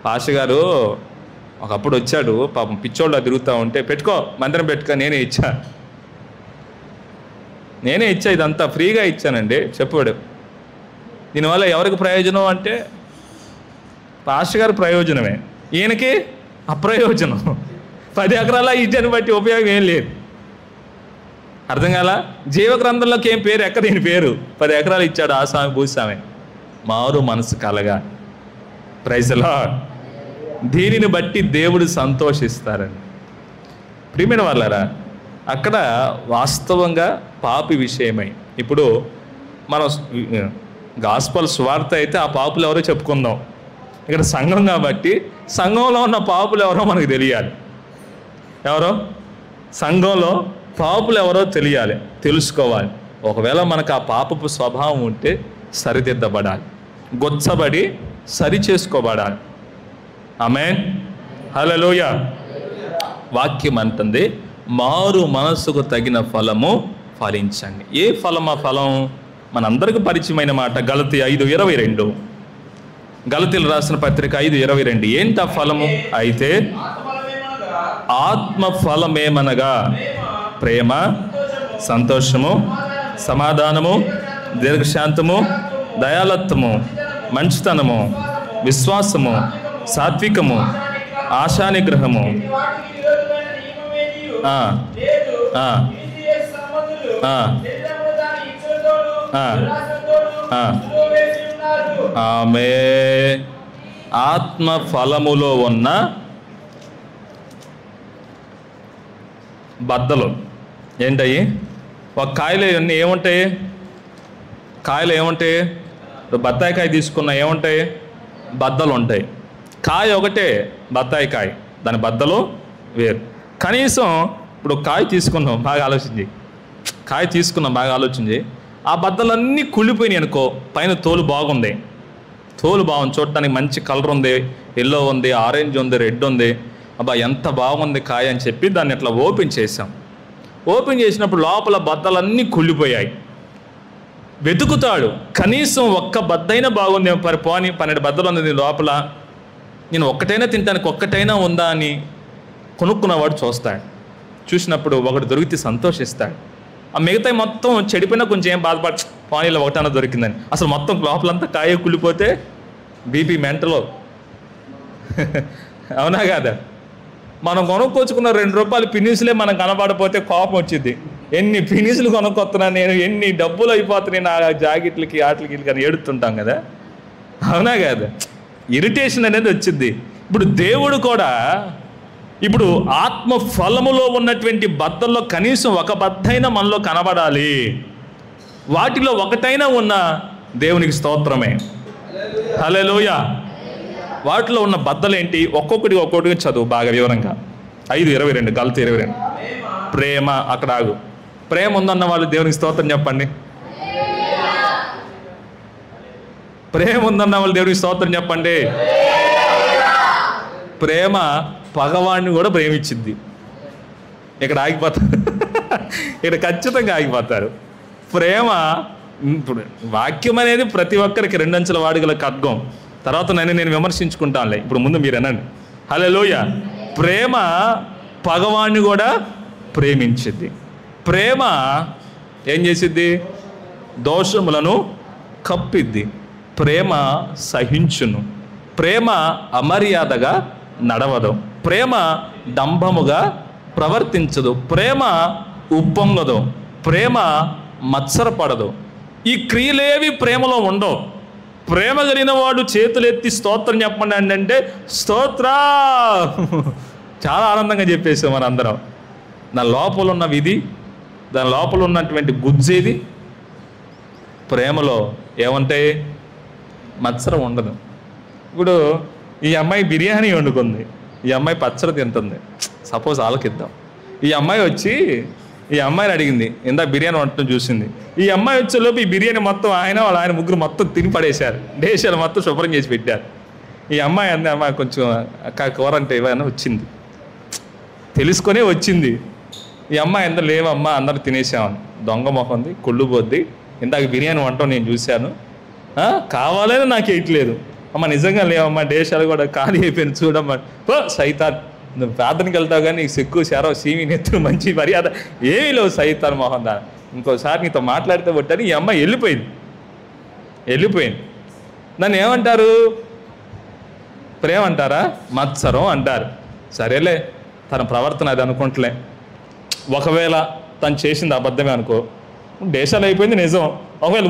పాష గారు ఒకప్పుడు వచ్చాడు, పాపం పిచ్చోళ్ళ తిరుగుతూ ఉంటే, పెట్టుకో మందిరం పెట్టుకో, నేనే ఇచ్చా ఇదంతా ఫ్రీగా ఇచ్చానండి చెప్పాడు. దీనివల్ల ఎవరికి ప్రయోజనం అంటే పాస్టర్ గారి ప్రయోజనమే, ఈయనకి అప్రయోజనం. 10 ఎకరాల ఇచ్చాన్ని బట్టి ఉపయోగం ఏం లేదు. అర్థం కాల? జీవగ్రంథంలోకి ఏం పేరు ఎక్కడ దీని పేరు? 10 ఎకరాలు ఇచ్చాడు ఆ స్వామి భూస్వామి. మారు మనసు కలగా. Praise the Lord. దీనిని బట్టి దేవుడు సంతోషిస్తారని. ప్రియమైన వాళ్ళారా, అక్కడ వాస్తవంగా పాపి విషయమై, ఇప్పుడు మనం గాస్పల్ స్వార్థ అయితే ఆ పాపులు ఎవరో చెప్పుకుందాం. ఇక్కడ సంఘం కాబట్టి సంఘంలో ఉన్న పాపులు ఎవరో మనకు తెలియాలి. ఎవరో సంఘంలో పాపులు ఎవరో తెలియాలి, తెలుసుకోవాలి. ఒకవేళ మనకు ఆ పాపపు స్వభావం ఉంటే సరిదిద్దబడాలి, గొచ్చబడి సరి చేసుకోబడాలి. ఆమేన్, హల్లెలూయా. వాక్యం అంటుంది మారు మనస్సుకు తగిన ఫలము ఫలించండి. ఏ ఫలం? ఆ ఫలం మనందరికీ పరిచయమైన మాట. గలతీ 5:22, గలతీలు రాసిన పత్రిక 5:22. ఏంటి ఆ ఫలము? అయితే ఆత్మ ఫలమేమనగా ప్రేమ, సంతోషము, సమాధానము, దీర్ఘశాంతము, దయాలత్వము, మంచితనము, విశ్వాసము, సాత్వికము, ఆశానిగ్రహము. ఆమె ఆత్మ ఫలములో ఉన్న బద్దలు ఏంటయ్యి? ఒక కాయలు అన్నీ ఏముంటాయి? కాయలు ఏముంటాయి? బత్తాయి కాయ తీసుకున్నా ఏముంటాయి? బద్దలు ఉంటాయి. కాయ ఒకటే బత్తాయి కాయ, దాని బద్దలు వేరు. కనీసం ఇప్పుడు కాయ తీసుకున్నాం, బాగా ఆలోచించి కాయ తీసుకున్నాం, బాగా ఆలోచించి ఆ బద్దలన్నీ కుళ్ళిపోయినాయి అనుకో, పైన తోలు బాగుంది, తోలు బాగుంది, చూడటానికి మంచి కలర్ ఉంది, ఎల్లో ఉంది, ఆరెంజ్ ఉంది, రెడ్ ఉంది, అబ్బా ఎంత బాగుంది కాయ అని చెప్పి దాన్ని ఇట్లా ఓపెన్ చేసాం. ఓపెన్ చేసినప్పుడు లోపల బద్దలన్నీ కుళ్ళిపోయాయి. వెతుకుతాడు, కనీసం ఒక్క బద్దైనా బాగుంది, పోని 12 బద్దలు ఉంది లోపల, నేను ఒక్కటైనా తినడానికి ఒక్కటైనా ఉందా అని కొనుక్కున్నవాడు చూస్తాడు. చూసినప్పుడు ఒకటి దొరికితే సంతోషిస్తాడు. ఆ మిగతా మొత్తం చెడిపోయినా కొంచెం ఏం బాధపడ, పానీలో ఒకటైనా దొరికిందని. అసలు మొత్తం లోపలంతా కాయ కుళ్ళిపోతే బీపీ మెంటలో. అవునా కాదా? మనం కొనుక్కొచ్చుకున్న 2 రూపాయలు పినీసులే మనం కనబడిపోతే కోపం వచ్చింది. ఎన్ని పినీసులు కొనుక్కొస్తున్నా నేను, ఎన్ని డబ్బులు అయిపోతున్నాయి నా జాకెట్లకి ఆటలకి అని ఏడుతుంటాం కదా. అవునా కాదా? ఇరిటేషన్ అనేది వచ్చింది. ఇప్పుడు దేవుడు కూడా ఇప్పుడు ఆత్మ ఫలములో ఉన్నటువంటి బద్దల్లో కనీసం ఒక బద్దైనా మనలో కనబడాలి. వాటిలో ఒకటైనా ఉన్న దేవునికి స్తోత్రమే, హల్లెలూయా. వాటిలో ఉన్న బద్దలేంటి? ఒక్కొక్కటిగా చదువు బాగా వివరంగా. 5:22, గలతీ 22. ప్రేమ, అక్కడ ఆగు. ప్రేమ ఉందన్న వాళ్ళు దేవునికి స్తోత్రం చెప్పండి. ప్రేమ ఉందన్న వాళ్ళు దేవునికి స్తోత్రం చెప్పండి. ప్రేమ పగవాడిని కూడా ప్రేమించింది. ఇక్కడ ఆగిపోతారు, ఇక్కడ ఖచ్చితంగా ఆగిపోతారు. ప్రేమ, ఇప్పుడు వాక్యం అనేది ప్రతి ఒక్కరికి 2 అంచెల వాడుగల ఖడ్గం. తర్వాత నేను విమర్శించుకుంటానులే, ఇప్పుడు ముందు మీరు అనండి. హల్లెలూయా. ప్రేమ పగవాడిని కూడా ప్రేమించింది. ప్రేమ ఏం చేసిద్ది? దోషములను కప్పిద్ది. ప్రేమ సహించును. ప్రేమ అమర్యాదగా నడవదు. ప్రేమ డంబముగా ప్రవర్తించదు. ప్రేమ ఉప్పొంగదు. ప్రేమ మత్సరపడదు. ఈ క్రియలేవి ప్రేమలో ఉండవు. ప్రేమ కలిగిన వాడు చేతులెత్తి స్తోత్రం చెప్పండి అంటే స్తోత్ర, చాలా ఆనందంగా చెప్పేసాం మన అందరం. దాని లోపల ఉన్న విధి, దాని లోపల ఉన్నటువంటి గుజ్జేది. ప్రేమలో ఏమంటాయి? మత్సరం ఉండదు. ఇప్పుడు ఈ అమ్మాయి బిర్యానీ వండుకుంది, ఈ అమ్మాయి పచ్చడి తింటుంది, సపోజ్ ఆలకిద్దాం. ఈ అమ్మాయి వచ్చి ఈ అమ్మాయిని అడిగింది, ఇందా బిర్యానీ వంటను చూసింది. ఈ అమ్మాయి వచ్చేలోపు ఈ బిర్యానీ మొత్తం వాళ్ళ ఆయన ముగ్గురు మొత్తం తిని పడేశారు, డేషాలు మొత్తం శుభ్రం చేసి పెట్టారు. ఈ అమ్మాయి అంది, అమ్మాయి కొంచెం అక్క కూర అంటే ఇవన్నీ వచ్చింది, తెలుసుకొనే వచ్చింది. ఈ అమ్మాయి ఎంత లేవమ్మా అందరూ తినేసామని. దొంగ మొహంది, కుళ్ళు పోద్ది, ఇందాక బిర్యానీ వంటం నేను చూశాను, కావాలని నాకు వేయట్లేదు. అమ్మ నిజంగా లేవమ్మా, డేషాలు కూడా ఖాళీ అయిపోయింది చూడమ్మా. సైతాన్, నువ్వు ప్రార్థనకి వెళ్తావు కానీ నీకు సిగ్గు శరం సీమి నెత్తులు మంచి మర్యాద ఏమీ లేవు సైతాన్ మొహం దా, ఇంకోసారి నీతో మాట్లాడితే కొట్టని ఈ అమ్మాయి వెళ్ళిపోయింది. దాన్ని ఏమంటారు? ప్రేమ అంటారా? మత్సరం అంటారు. సరేలే, తన ప్రవర్తన అది అనుకుంటలే. ఒకవేళ తను చేసింది అబద్ధమే అనుకో, దేశాలు అయిపోయింది నిజం. ఒకవేళ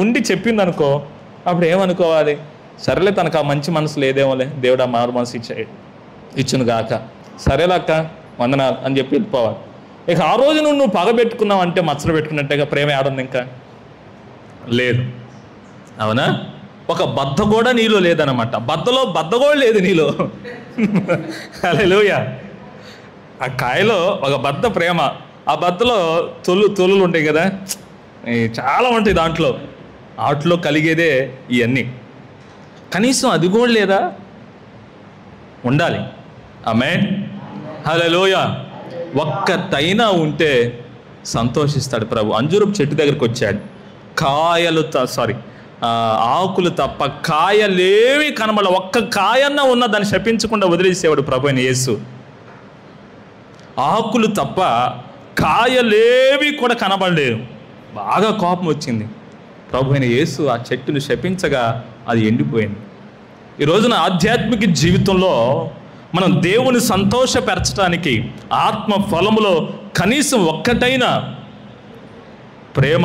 ఉండి చెప్పింది అనుకో, అప్పుడు ఏమనుకోవాలి? సరేలే, తనకు ఆ మంచి మనసు లేదేమోలే, దేవుడు ఆ మారు మనసు ఇచ్చును గాక, సరేలక్క వందనాలు అని చెప్పి వెళ్ళిపోవాలి. ఇక ఆ రోజు నువ్వు పగ పెట్టుకున్నావు అంటే మచ్చలు పెట్టుకున్నట్టుగా ప్రేమ ఆడుంది ఇంకా లేదు. అవునా? ఒక బద్ద కూడా నీలో లేదనమాట. బద్ద కూడా లేదు నీలో. హల్లెలూయా. ఆ కాయలో ఒక బద్ద ప్రేమ, ఆ బద్దలో తొలులు ఉంటాయి కదా, చాలా ఉంటాయి దాంట్లో. వాటిలో కలిగేదే ఇవన్నీ. కనీసం అది కూడా లేదా? ఉండాలి. ఆమేన్. హల్లెలూయా. ఒక్కటైనా ఉంటే సంతోషిస్తాడు ప్రభు. అంజూరపు చెట్టు దగ్గరికి వచ్చాడు. ఆకులు తప్ప కాయలేవి కనబడ, ఒక్క కాయన్నా ఉన్న దాన్ని శపించకుండా వదిలేసేవాడు ప్రభు అయిన యేసు. ఆకులు తప్ప కాయలేవి కూడా కనబడలేదు. బాగా కోపం వచ్చింది. ప్రభు అయిన యేసు ఆ చెట్టును శపించగా అది ఎండిపోయింది. ఈ రోజున ఆధ్యాత్మిక జీవితంలో మనం దేవుని సంతోషపరచడానికి ఆత్మ ఫలములో కనీసం ఒక్కటైనా ప్రేమ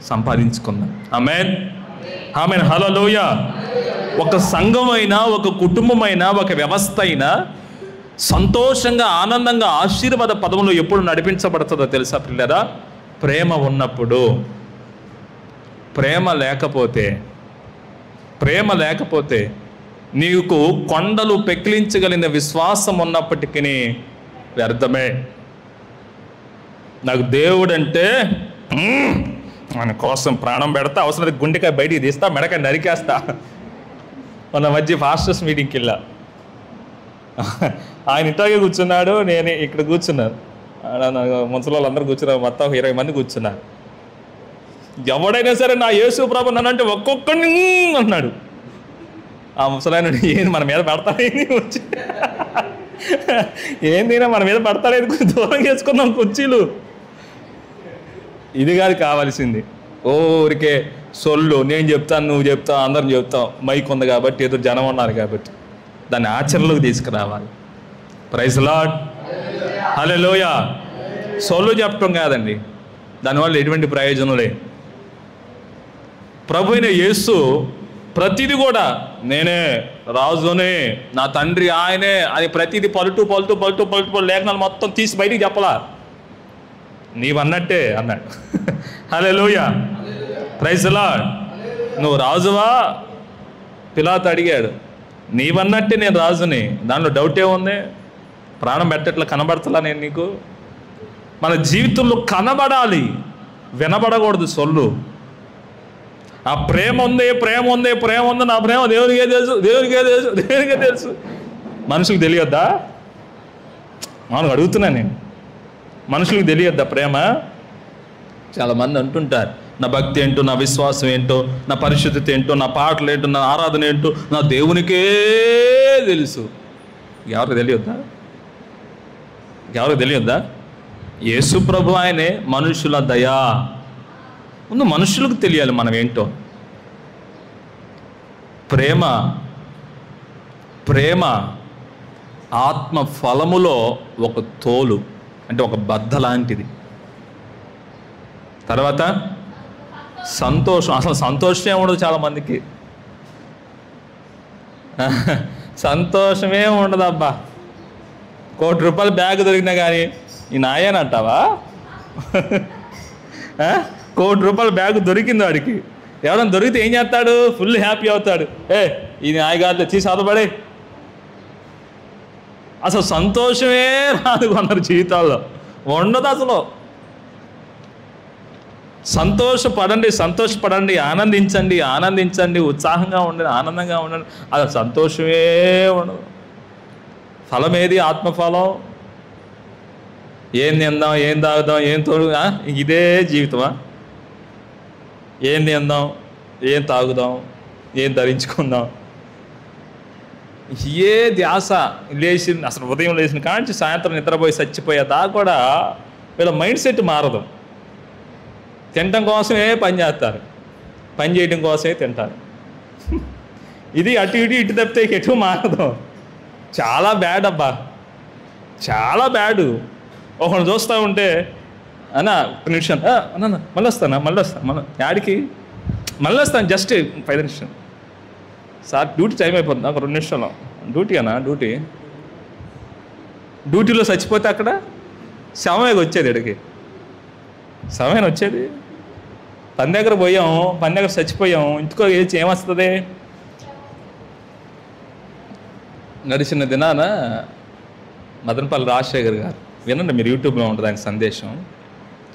సంపాదించుకుందాం. ఆమేన్. ఆమేన్. హల్లెలూయా. ఒక సంఘమైనా, ఒక కుటుంబమైనా, ఒక వ్యవస్థ అయినా సంతోషంగా, ఆనందంగా, ఆశీర్వాద పదములో ఎప్పుడు నడిపించబడుతుందో తెలుసా పిల్లరా? ప్రేమ ఉన్నప్పుడు. ప్రేమ లేకపోతే నీకు కొండలు పెకిలించగలిగిన విశ్వాసం ఉన్నప్పటికీ వ్యర్థమే. నాకు దేవుడంటే మన కోసం ప్రాణం పెడతా, అవసరం గుండెకాయ బయటికి తీస్తా, మెడకాయ నరికేస్తా. మన మధ్య ఫాస్టర్స్ మీటింగ్కి వెళ్ళా. ఆయన ఇంటాగే కూర్చున్నాడు, నేను ఇక్కడ కూర్చున్నాను. ముసలి వాళ్ళందరూ కూర్చున్నారు, మొత్తం 20 మంది కూర్చున్నారు. ఎవడైనా సరే నా యేసు ప్రభు నన్నంటే ఒక్కొక్కడిని అన్నాడు. ఆ ముసలాయన ఏంది మన మీద పడతాడేంది వచ్చి, ఏందినా మన మీద పడతాడేది, దూరం చేసుకుందాం కుర్చీలు. ఇది కాదు కావాల్సింది. ఊరికే సొల్లు, నేను చెప్తాను, నువ్వు చెప్తావు, అందరం చెప్తాం, మైక్ ఉంది కాబట్టి, ఏదో జనం ఉన్నారు కాబట్టి. దాన్ని ఆచరణలోకి తీసుకురావాలి. Praise lord. హల్లెలూయా. సొల్లు చెప్పడం కాదండి, దానివల్ల ఎటువంటి ప్రయోజనం లేదు. ప్రభు అయిన యేసు ప్రతిదీ కూడా నేనే రాజునే, నా తండ్రి ఆయనే అని ప్రతిదీ పలుటు లేఖనాలు మొత్తం తీసి బయటికి చెప్పలా. నీవన్నట్టే అన్నాడు. హల్లెలూయా. Praise lord. నువ్వు రాజువా? పిలాతు అడిగాడు. నీవన్నట్టే నేను రాజుని, దాంట్లో డౌటే ఉంది. ప్రాణం పెట్టట్లా, కనబడతలా నేను నీకు? మన జీవితంలో కనబడాలి, వినబడకూడదు సొల్లు. ఆ ప్రేమ ఉంది, నా ప్రేమ దేవునికే తెలుసు. మనుషులకు తెలియద్దా? మనం అడుగుతున్నాను నేను, మనుషులకు తెలియద్దా ప్రేమ? చాలామంది అంటుంటారు, నా భక్తి ఏంటో, నా విశ్వాసం ఏంటో, నా పరిశుద్ధత ఏంటో, నా పాటలు ఏంటో, నా ఆరాధన ఏంటో నా దేవునికే తెలుసు. ఎవరికి తెలియద్దా? యేసు ప్రభు ఆయనే మనుషుల దయా. ముందు మనుషులకు తెలియాలి మనం ఏంటో. ప్రేమ ఆత్మ ఫలములో ఒక తోలు, అంటే ఒక బద్ద లాంటిది. తర్వాత సంతోషం. అసలు సంతోషమే ఉండదు చాలామందికి. సంతోషమే ఉండదు. అబ్బా, ₹1,00,000 బ్యాగ్ దొరికినా కానీ ఈ నాయనంటావా? ₹1,00,000 బ్యాగ్ దొరికింది వాడికి. ఎవరైనా దొరికితే ఏం చేస్తాడు? ఫుల్ హ్యాపీ అవుతాడు. ఇది నాయగారు తీసి అదపడే. అసలు సంతోషమే రాదు కొందరు జీవితాల్లో, ఉండదు అసలు. సంతోషపడండి, ఆనందించండి, ఉత్సాహంగా ఉండండి, ఆనందంగా ఉండండి. అది సంతోషమే ఉండదు. ఫలం ఏది? ఆత్మఫలం. ఏం తిందాం, ఏం తాగుదాం, ఏం తోడు, ఇదే జీవితమా? ఏం తిందాం, ఏం తాగుదాం, ఏం ధరించుకుందాం, ఏ ధ్యాస. అసలు ఉదయం లేచిన కాంచి సాయంత్రం నిద్రపోయి చచ్చిపోయేదా కూడా వీళ్ళ మైండ్ సెట్ మారదు. తినటం కోసమే పని చేస్తారు, పని చేయడం కోసమే తింటారు. ఇది అటు ఇటు తప్పితే ఎటు మారదు. చాలా బ్యాడ్ అబ్బా, చాలా బ్యాడు. ఒకళ్ళు చూస్తూ ఉంటే అన్న ఒక నిమిషం అన్న మళ్ళీ వస్తాను మళ్ళీ యాడికి మళ్ళీ వస్తాను, జస్ట్ 5 నిమిషం సార్ డ్యూటీ టైం అయిపోతుంది, ఒక 2 నిమిషంలో డ్యూటీ అన్నా డ్యూటీలో చచ్చిపోతే అక్కడ శవమే వచ్చేది, ఇక్కడికి శవమైన వచ్చేది. పని దగ్గర పోయాం, పని దగ్గర చచ్చిపోయాం, ఇంటికో ఏమొస్తుంది? గడిచిన దినాన మదనపల్లి రాజశేఖర్ గారు, వినండి మీరు, యూట్యూబ్లో ఉంటుంది ఆయన సందేశం,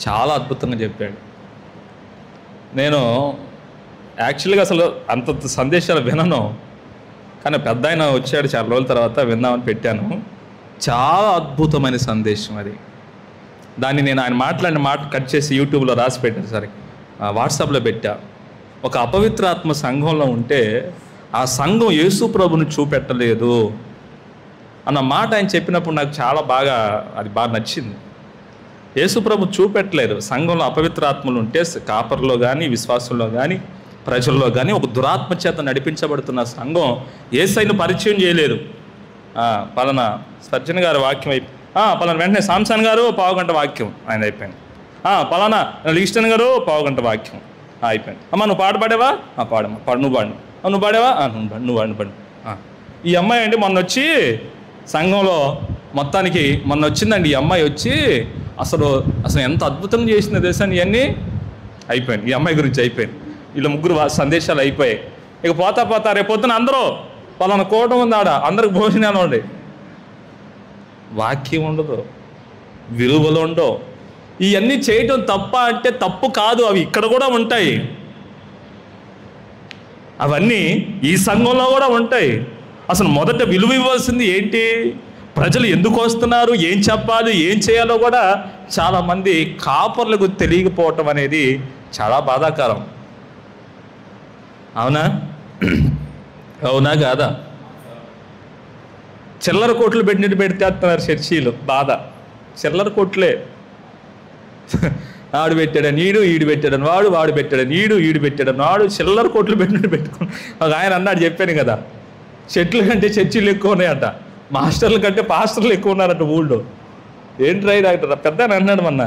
చాలా అద్భుతంగా చెప్పాడు. నేను యాక్చువల్గా అసలు అంత సందేశాలు వినను, కానీ పెద్ద ఆయన వచ్చాడు చాలా రోజుల తర్వాత విందామని పెట్టాను. చాలా అద్భుతమైన సందేశం అది. దాన్ని నేను ఆయన మాట్లాడిన మాట కట్ చేసి యూట్యూబ్లో రాసి పెట్టాను, సరే వాట్సాప్లో పెట్టా. ఒక అపవిత్రాత్మ సంఘంలో ఉంటే ఆ సంఘం యేసు ప్రభుని చూపెట్టలేదు అన్న మాట ఆయన చెప్పినప్పుడు నాకు చాలా బాగా నచ్చింది. యేసు ప్రభు చూపెట్టలేరు. సంఘంలో అపవిత్రాత్మలు ఉంటే కాపర్లో కానీ విశ్వాసంలో కానీ ప్రజల్లో కానీ ఒక దురాత్మ చేత నడిపించబడుతున్న సంఘం యేసయ్యను పరిచయం చేయలేదు. పలానా సర్జన్ గారి వాక్యం పలానా వెంటనే సాంసన్ గారు 1/2 గంట వాక్యం ఆయన అయిపోయింది. పలానా లిస్టన్ గారు 1/2 గంట వాక్యం అయిపోయింది. అమ్మ నువ్వు పాట పాడేవా? పాడమ్మా, పాడు, నువ్వు పాడు. నువ్వు పాడేవా? నువ్వు పాడు. ఈ అమ్మాయి అండి మొన్న వచ్చి సంఘంలో మొత్తానికి మొన్న వచ్చిందండి ఈ అమ్మాయి వచ్చి అసలు ఎంత అద్భుతంగా చేసిందో తెలుసా, ఇవన్నీ అయిపోయింది. ఈ అమ్మాయి గురించి అయిపోయింది. వీళ్ళ ముగ్గురు సందేశాలు అయిపోయాయి. ఇక పోతా రేపు పొద్దున అందరూ పలానా కోటం ఉంది, ఆడ అందరికి భోజనాలు ఉండే, వాక్యం ఉండదు, విలువలు ఉండవు. ఇవన్నీ చేయటం తప్ప అంటే తప్పు కాదు, అవి ఇక్కడ కూడా ఉంటాయి, అవన్నీ ఈ సంఘంలో కూడా ఉంటాయి. అసలు మొదట విలువ ఇవ్వాల్సింది ఏంటి? ప్రజలు ఎందుకు వస్తున్నారు, ఏం చెప్పాలి, ఏం చేయాలో కూడా చాలామంది కాపర్లకు తెలియకపోవటం అనేది చాలా బాధాకరం. అవునా కాదా? చిల్లర కోట్లు పెట్టేస్తున్నారు చర్చీలు. బాధ చిల్లర కోట్లే. ఆడు పెట్టాడని ఈడు పెట్టాడని వాడు పెట్టాడని ఈడు పెట్టాడని వాడు చిల్లర కోట్లు పెట్టుకుని ఒక ఆయన అన్నాడు, చెప్పాను కదా, చెట్ల కంటే చర్చీలు ఎక్కువ ఉన్నాయంట, మాస్టర్ల కంటే పాస్టర్లు ఎక్కువ ఉన్నారంట ఊళ్ళో. ఏంట్రా డాక్టర్ పెద్ద అని అన్నాడు, మొన్న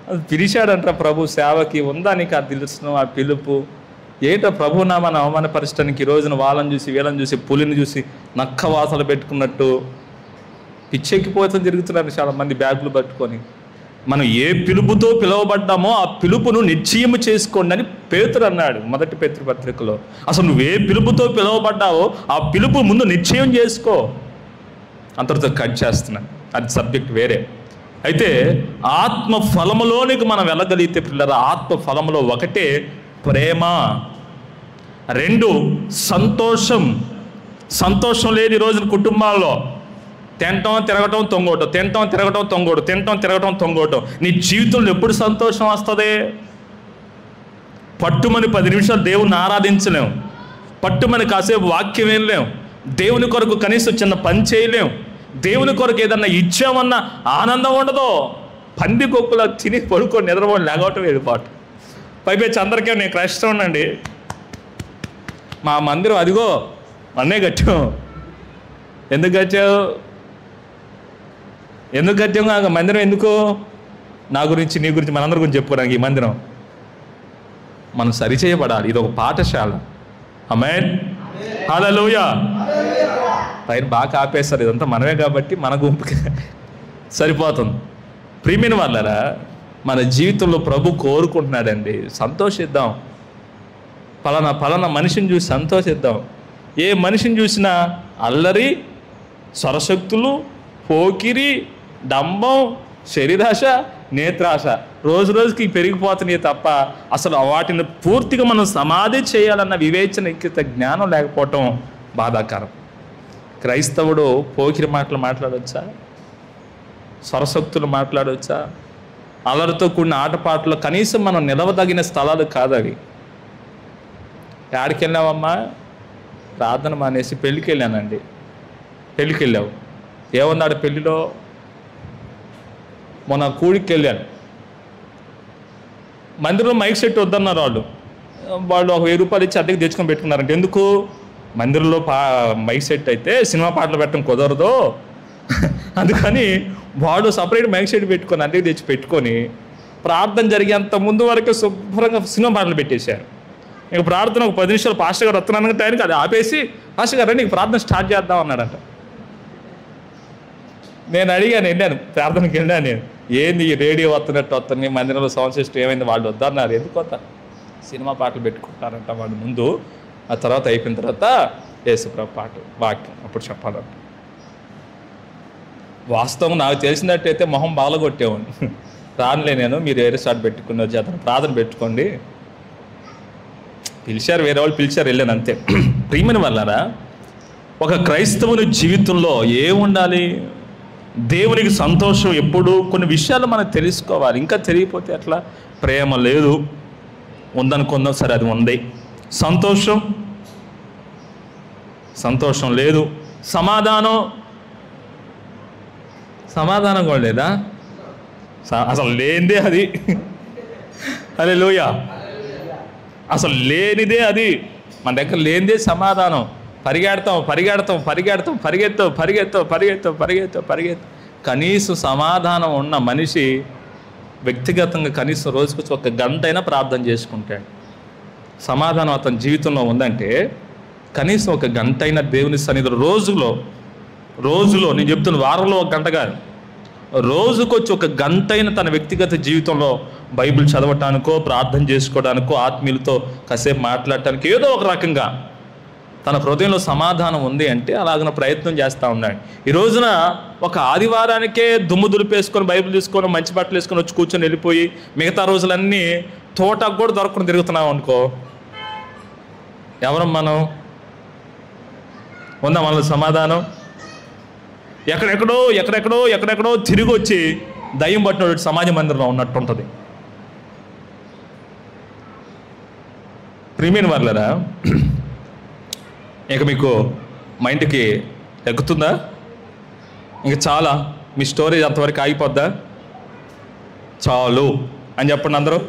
అది పిలిచాడంట ప్రభు సేవకి. ఉందా నీకు ఆ తెలుసు ఆ పిలుపు? ఏంటో ప్రభు నామాన్ని అవమానపరచడానికి ఈ రోజున వాళ్ళని చూసి వీళ్ళని చూసి పులిని చూసి నక్క వాసనలు పెట్టుకున్నట్టు పిచ్చెక్కిపోతూ తిరుగుతున్నారు చాలామంది బ్యాగులు పట్టుకొని. మనం ఏ పిలుపుతో పిలువబడ్డామో ఆ పిలుపును నిశ్చయము చేసుకోండి అని పేతురు అన్నాడు మొదటి పేతురు పత్రికలో. అసలు నువ్వు ఏ పిలుపుతో పిలువబడ్డావో ఆ పిలుపు ముందు నిశ్చయం చేసుకో. అంతటితో కట్ చేస్తున్నాను, అది సబ్జెక్ట్ వేరే. అయితే ఆత్మ ఫలములోనికి మనం వెళ్ళగలిగితే పిల్లరా, ఆత్మ ఫలములో ఒకటే ప్రేమ, 2 సంతోషం. సంతోషం లేదు ఈ రోజున కుటుంబాల్లో. తినటం తిరగటం తొంగోటం. నీ జీవితంలో ఎప్పుడు సంతోషం వస్తుంది? పట్టుమని 10 నిమిషాలు దేవుణ్ణి ఆరాధించలేం, పట్టుమని కాసేపు వాక్యం వినలేం, దేవుని కొరకు కనీసం చిన్న పని చేయలేం, దేవుని కొరకు ఏదన్నా ఇచ్చామన్నా ఆనందం ఉండదు. పంది కొక్కులా తిని పడుకొని నిద్రపోని లేగవటం ఏడుపాటు. పైపెచ్చి అందరికీ నేను కష్టం ఉండండి, మా మందిరం అదిగో అన్నే కట్టాం. ఎందుకు కట్టాం మందిరం? ఎందుకు? నా గురించి నీ గురించి మనందరి గురించి చెప్పుకోవడానికి ఈ మందిరం. మనం సరిచేయబడాలి. ఇది ఒక పాఠశాల. ఆమేన్, హల్లెలూయా. పైన బాగా ఆపేస్తారు, ఇదంతా మనమే కాబట్టి మన గుంపుకి సరిపోతుంది. ప్రియమైన వాళ్ళారా, మన జీవితంలో ప్రభు కోరుకుంటున్నాడండి, సంతోషిద్దాం. పలానా మనిషిని చూసి సంతోషిద్దాం. ఏ మనిషిని చూసినా అల్లరి, స్వరశక్తులు, పోకిరి, డంబం, శరీరాశ, నేత్రాశ రోజు రోజుకి పెరిగిపోతున్నాయి తప్ప అసలు వాటిని పూర్తిగా మనం సమాధి చేయాలన్న వివేచనయుక్త జ్ఞానం లేకపోవటం బాధాకరం. క్రైస్తవుడు పోకిరి మాటలు మాట్లాడవచ్చా? స్వరశక్తులు మాట్లాడవచ్చా? అల్లరితో కూడిన ఆటపాటలు కనీసం మనం నిలవదగిన స్థలాలు కాదు అవి. ఎక్కడికి వెళ్ళావమ్మా? ప్రార్థన మానేసి పెళ్ళికి వెళ్ళానండి. పెళ్ళికి వెళ్ళావు, ఏమన్నాడు పెళ్ళిలో? మొన్న కూడికి వెళ్ళాను, మందిరంలో మైక్ సెట్ వద్దన్నారు వాళ్ళు. వాళ్ళు ఒక 1000 రూపాయలు ఇచ్చి అద్దెకి తెచ్చుకొని పెట్టుకున్నారంటే ఎందుకు? మందిరంలో మైక్ సెట్ అయితే సినిమా పాటలు పెట్టడం కుదరదు, అందుకని వాడు సపరేట్ మైక్ సెట్ పెట్టుకొని అద్దెకి తెచ్చి పెట్టుకొని ప్రార్థన జరిగేంత ముందు వరకు శుభ్రంగా సినిమా పాటలు పెట్టేశారు. ఇక ప్రార్థన ఒక 10 నిమిషాలు పాస్టర్ గారు వస్తున్నాను టైంకి అది ఆపేసి, పాస్టర్ గారు నీకు ప్రార్థన స్టార్ట్ చేద్దాం అన్నాడంట. నేను వెళ్ళాను ప్రార్థనకి వెళ్ళాను. నేను ఏంది ఈ రేడియో వస్తున్నట్టు మందిరంలో సౌండ్ సిస్టమ్ ఏమైంది? వాళ్ళు వద్దన్నారు. ఎందుకు వద్ద? సినిమా పాటలు పెట్టుకుంటారంట వాళ్ళు ముందు, ఆ తర్వాత అయిపోయిన తర్వాత యేసుప్రభు పాట వాక్యం అప్పుడు చెప్పాలంట. వాస్తవం నాకు తెలిసినట్టయితే మొహం బాలగొట్టేవాడిని. రానులే నేను, మీరు వేరే స్టార్ట్ పెట్టుకున్న చేత ప్రార్థన పెట్టుకోండి. పిలిచారు, వేరే వాళ్ళు పిలిచారు, వెళ్ళాను అంతే. ప్రియమైన వాళ్ళారా, ఒక క్రైస్తవుని జీవితంలో ఏముండాలి? దేవునికి సంతోషం ఎప్పుడు? కొన్ని విషయాలు మనం తెలుసుకోవాలి. ఇంకా తెలియకపోతే ఎట్లా? ప్రేమ లేదు ఉందనుకుందాం, సరే అది ఉంది. సంతోషం లేదు. సమాధానం కూడా లేదా? అసలు లేనిదే అది. హల్లెలూయా. అసలు లేనిదే అది. మన దగ్గర లేనిదే సమాధానం. పరిగెత్తు. కనీసం సమాధానం ఉన్న మనిషి వ్యక్తిగతంగా కనీసం రోజుకు ఒక గంట అయినా ప్రార్థన చేసుకుంటాడు. సమాధానం అతని జీవితంలో ఉందంటే కనీసం ఒక గంట అయినా దేవుని సన్నిధిలో రోజులో నేను చెప్తున్న వారంలో ఒక గంట కాదు, రోజుకొచ్చి ఒక గంట అయినా తన వ్యక్తిగత జీవితంలో బైబిల్ చదవటానికో, ప్రార్థన చేసుకోవడానికో, ఆత్మీయులతో కాసేపు మాట్లాడటానికి ఏదో ఒక రకంగా తన హృదయంలో సమాధానం ఉంది అంటే అలాగన ప్రయత్నం చేస్తూ ఉన్నాడు. ఈ రోజున ఒక ఆదివారానికే దుమ్ము దులిపేసుకొని బైబిల్ తీసుకొని మంచి బట్టలు వేసుకొని వచ్చి కూర్చొని వెళ్ళిపోయి మిగతా రోజులన్నీ తోటకు కూడా దొరకకుండా తిరుగుతున్నాం అనుకో, ఎవరం మనం? ఉందా మనలో సమాధానం? ఎక్కడెక్కడో తిరిగి వచ్చి దయ్యం పట్టినోడు సమాజ మందిరంలో ఉన్నట్టు ఉంటుంది. ప్రియమైన వాళ్ళరా, ఇక మీకు మైండ్కి ఎక్కుతుందా? ఇంక చాలా, మీ స్టోరేజ్ అంతవరకు ఆగిపోద్దా? చాలు అని చెప్పండి అందరూ.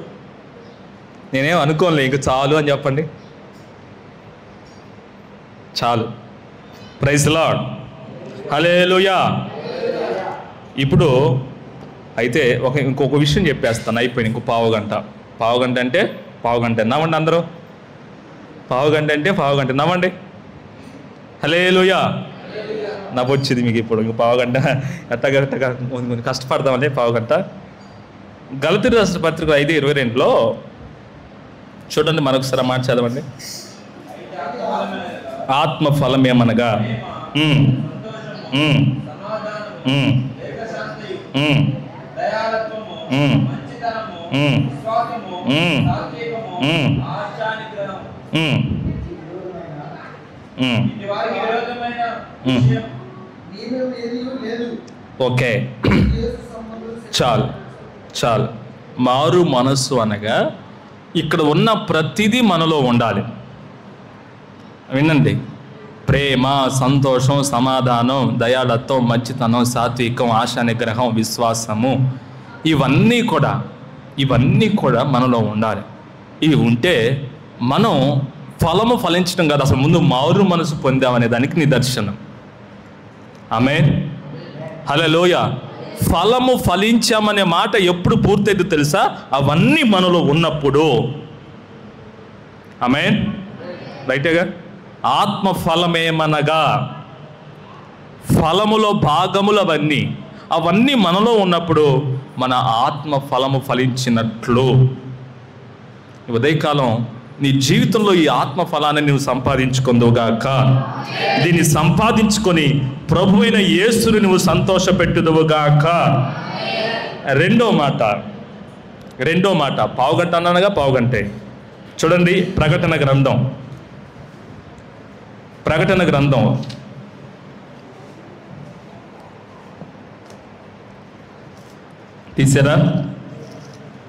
నేనేం అనుకోనులే, ఇంక చాలు అని చెప్పండి. చాలు. Praise lord. హల్లెలూయా. ఇప్పుడు అయితే ఇంకొక విషయం చెప్పేస్తాను, అయిపోయింది. ఇంకో పావుగంట అంటే నవ్వండి అందరూ. పావుగంట నవ్వండి. హల్లెలూయా. నవ్వొచ్చింది మీకు ఇప్పుడు. ఇంక పావుగంట ఎట్టగా కొంచెం కష్టపడదామని పావుగంట. గలతీ రాసిన పత్రిక 5:22 చూడండి, మరొకసారి మాట చదవండి. ఆత్మ ఫలం ఏమనగా ఓకే, చాలు. మారు మనస్సు అనగా ఇక్కడ ఉన్న ప్రతిదీ మనలో ఉండాలి. వినండి, ప్రేమ, సంతోషం, సమాధానం, దయాళత్వం, మంచితనం, సాత్వికం, ఆశా నిగ్రహం, విశ్వాసము, ఇవన్నీ కూడా మనలో ఉండాలి. ఇవి ఉంటే మనం ఫలము ఫలించడం కాదు, అసలు ముందు మారు మనసు పొందామనే దానికి నిదర్శనం. ఆమేన్. హల్లెలూయా. ఫలము ఫలించామనే మాట ఎప్పుడు పూర్తయితే తెలుసా? అవన్నీ మనలో ఉన్నప్పుడు. ఆమేన్. రైటేగా. ఆత్మ ఫలమేమనగా ఫలములో భాగములు అవన్నీ మనలో ఉన్నప్పుడు మన ఆత్మ ఫలము ఫలించినట్లు. ఉదయకాలం నీ జీవితంలో ఈ ఆత్మ ఫలాన్ని నువ్వు సంపాదించుకుందువుగాక. దీన్ని సంపాదించుకొని ప్రభు అయిన యేసుని నువ్వు సంతోషపెట్టుదువుగాక. రెండో మాట పావుగంట అన్నానుగా, పావుగంటే. చూడండి, ప్రకటన గ్రంథం తీసారా?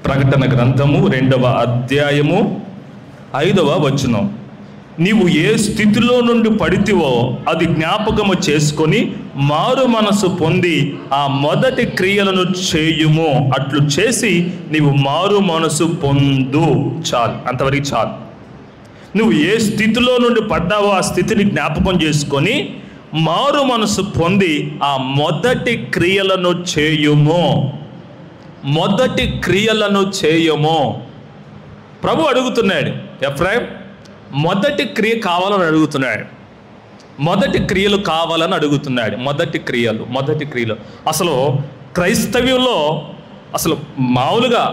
ప్రకటన గ్రంథము 2వ అధ్యాయము 5వ వచనం. నీవు ఏ స్థితిలో నుండి పడితివో అది జ్ఞాపకము చేసుకొని మారు మనసు పొంది ఆ మొదటి క్రియలను చేయుము. అట్లు చేసి నీవు మారు మనసు పొందు. చాలు, అంతవరకు చాలు. నువ్వు ఏ స్థితిలో నుండి పడ్డావో ఆ స్థితిని జ్ఞాపకం చేసుకొని మారు మనసు పొంది ఆ మొదటి క్రియలను చేయుము. మొదటి క్రియలను చేయము. ప్రభు అడుగుతున్నాడు, ఎఫ్రాయిం మొదటి క్రియ కావాలని అడుగుతున్నాడు. మొదటి క్రియలు కావాలని అడుగుతున్నాడు. మొదటి క్రియలు అసలు క్రైస్తవ్యంలో అసలు మామూలుగా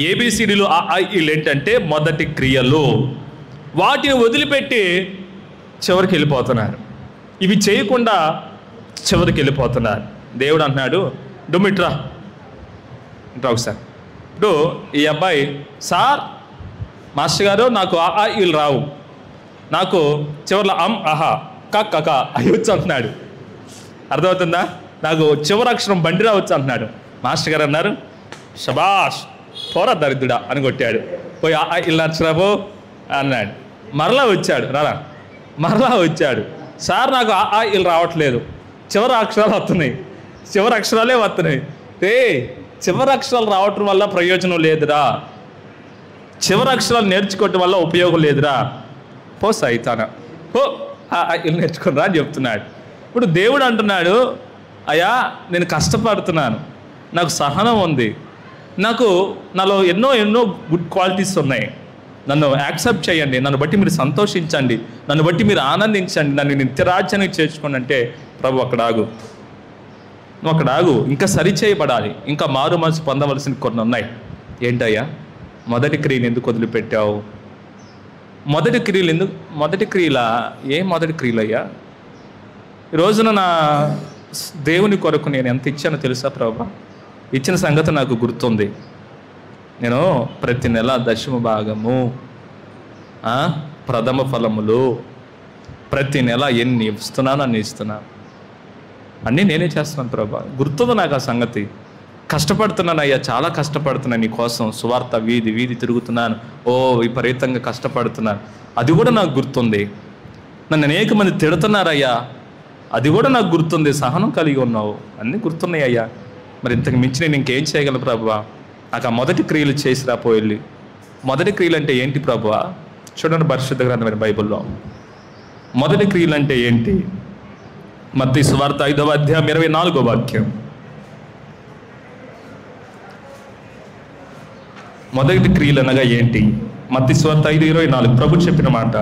ఏబిసిడీలు వీళ్ళు ఏంటంటే మొదటి క్రియలు. వాటిని వదిలిపెట్టి చివరికి వెళ్ళిపోతున్నారు. ఇవి చేయకుండా చివరికి వెళ్ళిపోతున్నారు. దేవుడు అంటున్నాడు, డుమిట్రా ఒకసారి. ఇప్పుడు ఈ అబ్బాయి, సార్ మాస్టర్ గారు నాకు వీళ్ళు రావు, నాకు చివర్లో అహా కక్ కక అవి వచ్చి అంటున్నాడు. అర్థమవుతుందా? నాకు చివరి అక్షరం బండి రావచ్చు అంటున్నాడు. మాస్టర్ గారు అన్నారు, షబాష్ పోరా దరిద్రుడా అని కొట్టాడు. పోయి ఇలా నచ్చరాబో అన్నాడు. మరలా వచ్చాడు. సార్ నాకు వీళ్ళు రావట్లేదు, చివరి అక్షరాలు వస్తున్నాయి, చివరి అక్షరాలే వస్తున్నాయి. చివరి అక్షరాలు రావటం వల్ల ప్రయోజనం లేదురా, చివరి అక్షరాలు నేర్చుకోవటం వల్ల ఉపయోగం లేదురా, పో సైతానా పో వీళ్ళు నేర్చుకుని రా అని చెప్తున్నాడు. ఇప్పుడు దేవుడు అంటున్నాడు, అయ్యా నేను కష్టపడుతున్నాను, నాకు సహనం ఉంది, నాలో ఎన్నో గుడ్ క్వాలిటీస్ ఉన్నాయి, నన్ను యాక్సెప్ట్ చేయండి, నన్ను బట్టి మీరు సంతోషించండి, నన్ను బట్టి మీరు ఆనందించండి, నన్ను నిత్యరాజ్యానికి చేర్చుకోండి అంటే, ప్రభు అక్కడ ఆగు, ఇంకా సరిచేయబడాలి, ఇంకా మారు మనసు పొందవలసిన కొన్ని ఉన్నాయి. ఏంటయ్యా మొదటి క్రియలు ఎందుకు వదిలిపెట్టావు? మొదటి క్రియలా? ఏ మొదటి క్రియలయ్యా? ఈ రోజున నా దేవుని కొరకు నేను ఎంత ఇచ్చానో తెలుసా ప్రభు? ఇచ్చిన సంగతి నాకు గుర్తుంది. నేను ప్రతి నెల దశమ భాగము, ప్రథమ ఫలములు ప్రతి నెల ఎన్ని ఇస్తున్నాను అన్ని ఇస్తున్నాను, అన్నీ నేనే చేస్తున్నాను ప్రభా. గుర్తుంది నాకు ఆ సంగతి. కష్టపడుతున్నాను అయ్యా, చాలా కష్టపడుతున్నాను నీ కోసం. సువార్త వీధి తిరుగుతున్నాను, విపరీతంగా కష్టపడుతున్నాను, అది కూడా నాకు గుర్తుంది. నన్ను అనేక మంది తిడుతున్నారయ్యా, అది కూడా నాకు గుర్తుంది. సహనం కలిగి ఉన్నావు, అన్నీ గుర్తున్నాయి అయ్యా. మరి ఇంతకు మించి నేను ఇంకేం చేయగలను ప్రభువా? నాకు ఆ మొదటి క్రియలు చేసి రాపోయి. మొదటి క్రియలు అంటే ఏంటి ప్రభువా? చూడండి పరిశుద్ధ గ్రంథమైన బైబిల్లో మొదటి క్రియలు అంటే ఏంటి? మత్తయి సువార్త 5వ అధ్యాయం 24వ వాక్యం. మొదటి క్రియలు అనగా ఏంటి? మత్తయి సువార్త 5:24 ప్రభు చెప్పిన మాట.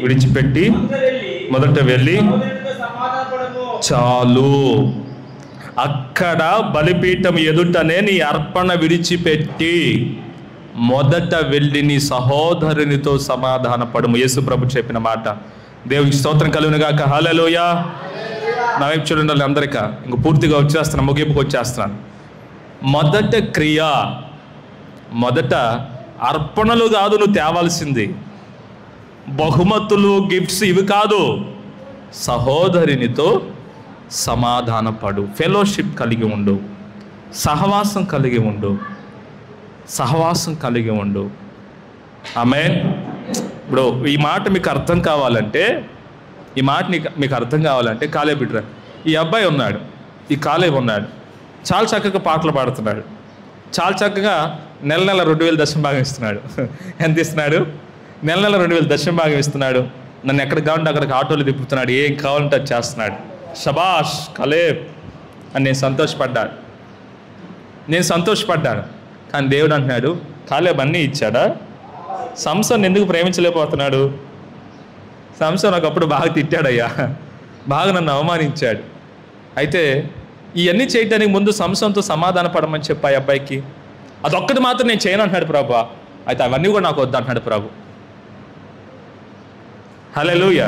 విడిచిపెట్టి మొదట వెళ్ళి చాలు. అక్కడ బలిపీఠం ఎదుటనే నీ అర్పణ విడిచిపెట్టి మొదట వెళ్ళి నీ సహోదరునితో సమాధాన పడము. యేసు ప్రభు చెప్పిన మాట. దేవునికి స్తోత్రం కలుగును గాక. హల్లెలూయా. నా వైపు చూడండి అందరికీ. ఇంక పూర్తిగా వచ్చేస్తున్నాను, ముగింపుకు వచ్చేస్తున్నాను. మొదట క్రియ, మొదట అర్పణలు కాదు నువ్వు తేవాల్సింది, బహుమతులు గిఫ్ట్స్ ఇవి కాదు. సహోదరునితో సమాధానపడు, ఫెలోషిప్ కలిగి ఉండు, సహవాసం కలిగి ఉండు. ఆమేన్. ఇప్పుడు ఈ మాట మీకు అర్థం కావాలంటే, కాలేబ్ బిడ్డ, ఈ అబ్బాయి ఉన్నాడు, ఈ కాలేబ్ ఉన్నాడు, చాలా చక్కగా పాటలు పాడుతున్నాడు, చాలా చక్కగా నెల 2000 దశమ భాగం ఇస్తున్నాడు. ఎంత ఇస్తున్నాడు? నెల 2000 దశమ భాగం ఇస్తున్నాడు. నన్ను ఎక్కడికి కావాలంటే అక్కడికి ఆటోలు తిప్పుతున్నాడు, ఏం కావాలంటే అది చేస్తున్నాడు. షబాష్ కాలేబ్ అని నేను సంతోషపడ్డాను. కానీ దేవుడు అంటున్నాడు, కాలేబ్ అన్నీ ఇచ్చాడా? సంసోన్ ఎందుకు ప్రేమించలేకపోతున్నాడు? సంసోన్ ఒకప్పుడు బాగా తిట్టాడయ్యా, బాగా నన్ను అవమానించాడు. అయితే ఇవన్నీ చేయడానికి ముందు సంసోన్తో సమాధాన పడమని చెప్పా అబ్బాయికి. అదొక్కటి మాత్రం నేను చేయను అంటున్నాడు ప్రభు. అయితే అవన్నీ కూడా నాకు వద్దు అంటున్నాడు ప్రభు. హల్లెలూయా.